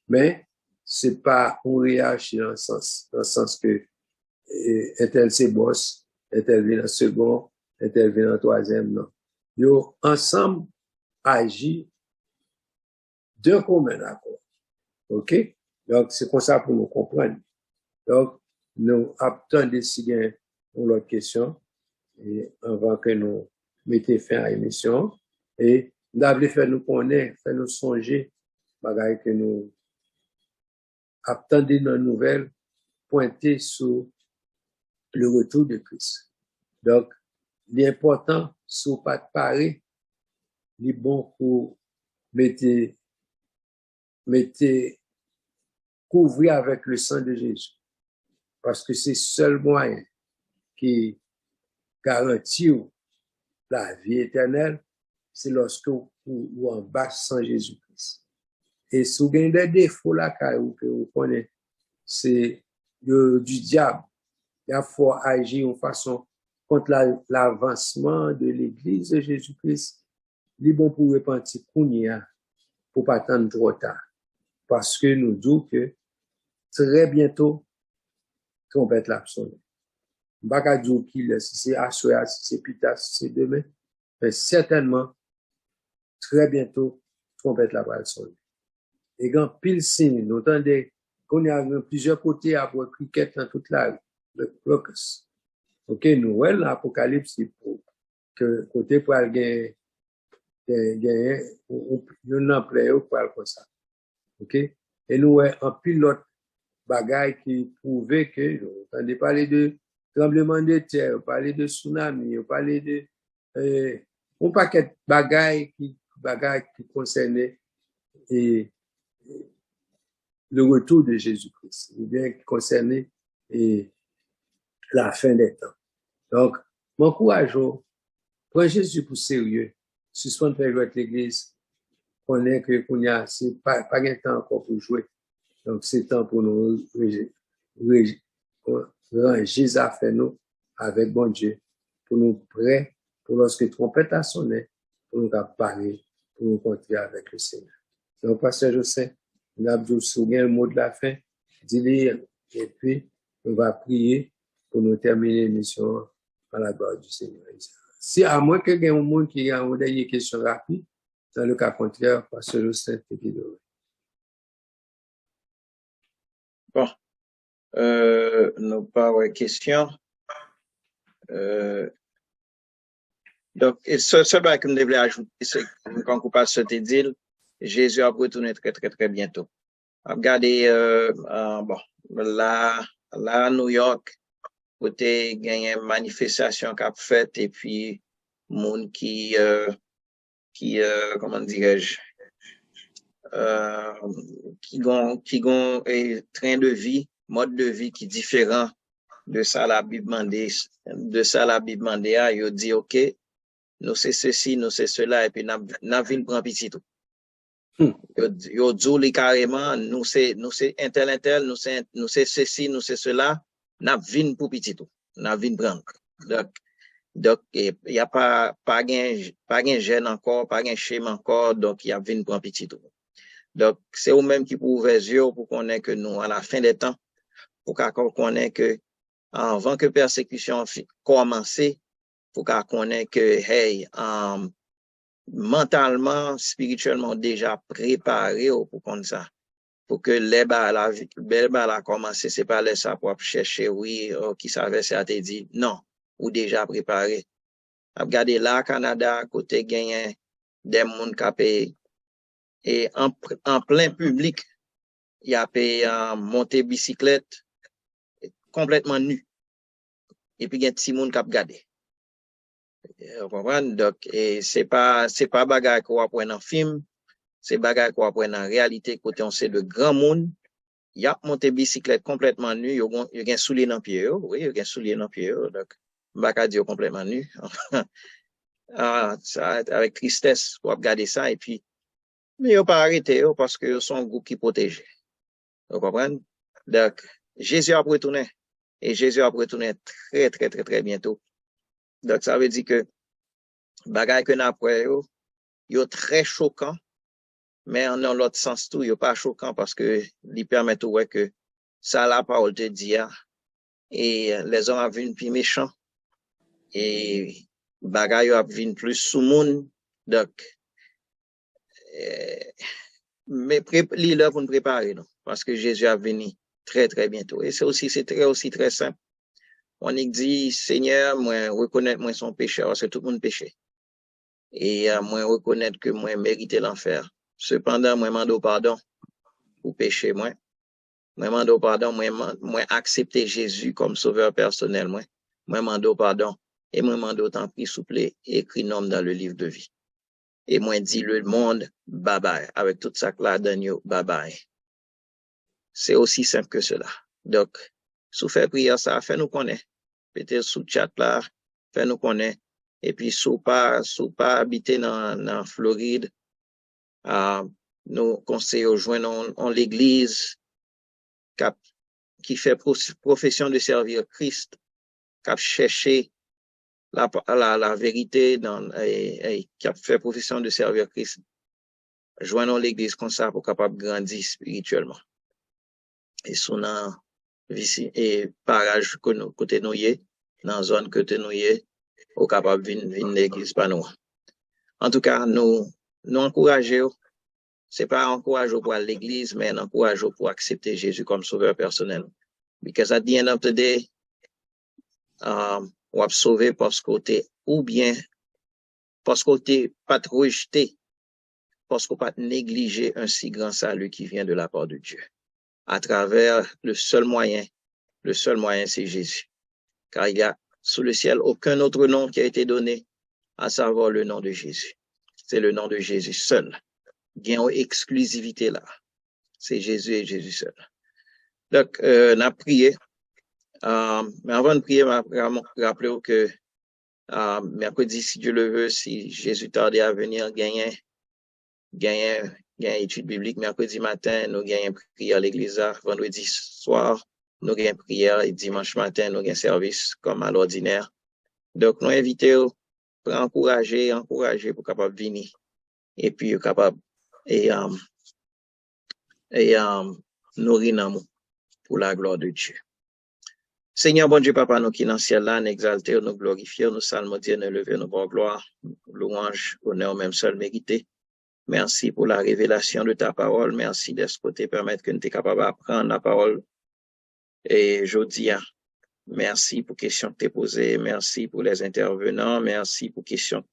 mais c'est pas une hiérarchie dans le sens que, est-elle c'est boss, est-elle vient en second, est-elle vient en troisième, non. Yo, ensemble, agit d'un commun accord. OK? Donc, c'est comme ça pour nous comprendre. Donc, nous attendons s'il y a une autre question, et avant que nous mettions fin à l'émission, et nous avons fait nous connaître, fait nous songer, bagaille que nous attendons dans les nouvelles, pointer sur le retour de Christ. Donc, l'important, c'est pas de parer, il est bon pour mettre couvrir avec le sang de Jésus. Parce que c'est le seul moyen qui garantit la vie éternelle, c'est lorsque vous en bas sans Jésus-Christ. Et si vous avez des défauts là, que vous connaissez, c'est du diable. Il faut agir en façon contre l'avancement de l'Église de Jésus-Christ. Il est bon pour repentir pour pas attendre trop tard. Parce que nous disons que très bientôt, trompette l'absolu. Baka dire qu'il si c'est assoya, si c'est pita, si c'est demain, mais certainement, très bientôt, trompette l'absolu. Et quand pile signe, nous entendons qu'on y a plusieurs côtés à voir cricket dans toute la locus. OK, nous, ouais, l'Apocalypse, c'est pour que côté pour aller gagner, nous n'en prenons pas comme ça. OK? Et nous, ouais, en pilote, bagaille qui prouvait que, on entendait parler de tremblement de terre, on parlait de tsunami, on parlait de, un paquet de bagaille qui concernait le retour de Jésus-Christ, ou bien qui concernait la fin des temps. Donc, m'encourageons Prends Jésus pour sérieux. Suspendre faire jouer l'église. On est que qu'on y a, c'est pas un temps encore pour jouer. Donc, c'est temps pour nous ranger affaires nous avec bon Dieu, pour nous prêts, pour lorsque trompette a sonné, pour nous parler, pour nous continuer avec le Seigneur. Donc, Pasteur Joseph, nous avons souligné le mot de la fin, dis-le, et puis, on va prier pour nous terminer l'émission à la gloire du Seigneur. Si, à moins qu'il y ait un monde qui a une dernière question rapide, dans le cas contraire, Pasteur Joseph, Bon, nous pas de questions. Donc, ce que je voulais ajouter, c'est quand on passe ce dit, Jésus a retourné très, très, très bientôt. Regardez, bon, là, à New York, côté, il y a une manifestation qu'a faite, et puis, monde qui, comment dirais-je, qui ont un train de vie, mode de vie qui est différent de ça la Bible demandait, il dit, OK, nous c'est ceci, nous c'est cela, et puis n'a vinn prend petit tout. Yo dit carrément, nous c'est intel, nous c'est ceci, nous c'est cela, n'a vinn pour petit tout, n'a vinn prendre. Donc, il y a pas gain gêne encore, pas gain schéma encore, donc il y a vinn prendre petit tout. Donc, c'est eux-mêmes qui pour ouvrir les yeux pour qu'on ait que nous, à la fin des temps, pour qu'on ait que, avant que persécution commence, pour qu'on ait que, hey, mentalement, spirituellement, déjà préparé pour qu'on ça. Pour que les la commencer, c'est pas les ça pour chercher, oui, qui savait ça te dit, non, ou déjà préparé. Regardez là, Canada, côté gagné, des monde qui payé. Et en plein public, il y a payé monter bicyclette complètement nu. Et puis il y a un petit monde qui a regardé. Vous comprenez? Donc, c'est pas bagage qu'on va prendre en film, c'est bagage qu'on va prendre en réalité, côté on sait de grand monde. Il y a monté bicyclette complètement nu, il y a un soulier dans pied, oui, il y a un soulier dans pied, donc, bagage dire complètement nu. Ça, avec tristesse, pour regarder ça, et puis, mais ils n'ont pas arrêté parce que sont un groupe qui protège. Vous comprenez? Donc, Jésus a retourné. Et Jésus a retourné très, très, très, très bientôt. Donc, ça veut dire que, bagay que n'après yo très choquant, mais en l'autre sens tout, yo pas choquant parce que, il permet tout, ouais, que, ça la parole te dit, et les hommes viennent plus méchants, et bagay yo viennent plus sous moun, donc, mais les là pour nous préparer, non? Parce que Jésus a venu très, très bientôt. Et c'est aussi très simple. On dit, Seigneur, moi, reconnaître moi son péché, parce que tout le monde péché. Et moi, reconnaître que moi, mérité l'enfer. Cependant, moi, mando pardon pour péché, moi. Moi, mando pardon, moi, accepter Jésus comme sauveur personnel, moi. Moi, mando pardon. Et moi, mando tant pis, s'il vous plaît, écrit nom dans le livre de vie. Et moi, dit le monde, bye bye. Avec tout ça là, Daniel, bye bye. C'est aussi simple que cela. Donc, sous fait prière, ça fait nous connaître. Peut-être sous chat là, fait nous connaître. Et puis, sous pas habiter dans Floride, nous conseillons joindre en l'église, qui fait profession de servir Christ, qui cherché la vérité qui a fait profession de servir Christ. Joignons l'église comme ça pour capable grandir spirituellement. Et son et parage côté nous dans zone côté nous au capable venir l'église pas nous. En tout cas, nous encourager, c'est pas encourager pour l'église, mais encourager pour accepter Jésus comme sauveur personnel. Because at the end of the day, ou sauvé parce que t'es ou bien parce que t'es pas rejeté, parce qu'on pas négligé un si grand salut qui vient de la part de Dieu. À travers le seul moyen c'est Jésus. Car il y a sous le ciel aucun autre nom qui a été donné, à savoir le nom de Jésus. C'est le nom de Jésus seul. Il y a une exclusivité là. C'est Jésus et Jésus seul. Donc, on a prié. Mais avant de prier, je vais rappeler que Mercredi, si Dieu le veut, si Jésus tardait à venir, gagner étude biblique mercredi matin, nous gagnons prière à l'église, vendredi soir, nous gagnons prière et dimanche matin, nous gagnons service comme à l'ordinaire. Donc, nous invitons pour encourager pour capable venir et puis capable et nourrir l'amour pour la gloire de Dieu. Seigneur, bon Dieu, Papa, nous qui dans le ciel là, nous exalter, nous glorifier, nous psalmodier, nous lever, nous bon gloire, louange, honneur, même seul mérité. Merci pour la révélation de ta parole. Merci de ce côté permettre que nous sommes capables d'apprendre la parole. Et je dis, merci pour les questions que tu as posées. Merci pour les intervenants. Merci pour les questions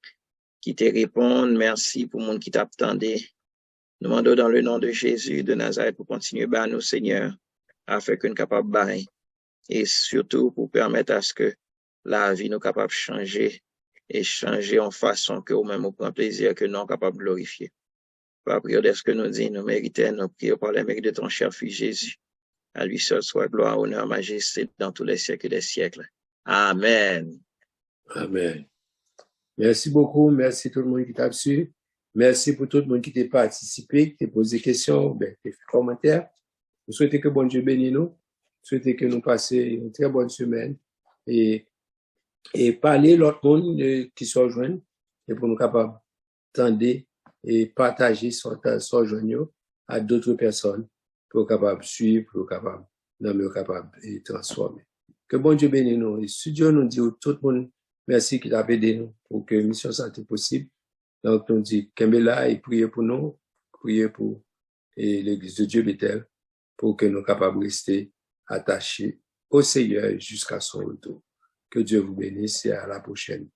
qui te répondent. Merci pour le monde qui t'attendait. Nous demandons dans le nom de Jésus de Nazareth pour continuer à nous, Seigneur, afin que nous soyons capables de bailler. Et surtout pour permettre à ce que la vie nous capable de changer et changer en façon que nous-mêmes nous prend plaisir, que nous sommes capables de glorifier. Par prière de ce que nous disons, nous méritons, nous prions par le mérite de ton cher Fils Jésus. À lui seul soit gloire, honneur, majesté dans tous les siècles des siècles. Amen. Amen. Merci beaucoup. Merci tout le monde qui t'a suivi. Merci pour tout le monde qui t'a participé, qui t'a posé des questions, qui t'a fait des commentaires. Nous souhaitons que bon Dieu bénisse nous. Nous souhaitons que nous passions une très bonne semaine et parler l'autre monde qui se rejoignent et pour nous capables d'entendre et partager son journaux à d'autres personnes pour capable suivre, pour capable et transformer. Que bon Dieu bénisse nous. Et si Dieu nous dit tout le monde merci qu'il a aidé nous pour que la mission soit possible. Donc nous dit Kembela et priez pour nous, priez pour l'église de Dieu Bethel pour que nous capables de rester attachés au Seigneur jusqu'à son retour. Que Dieu vous bénisse et à la prochaine.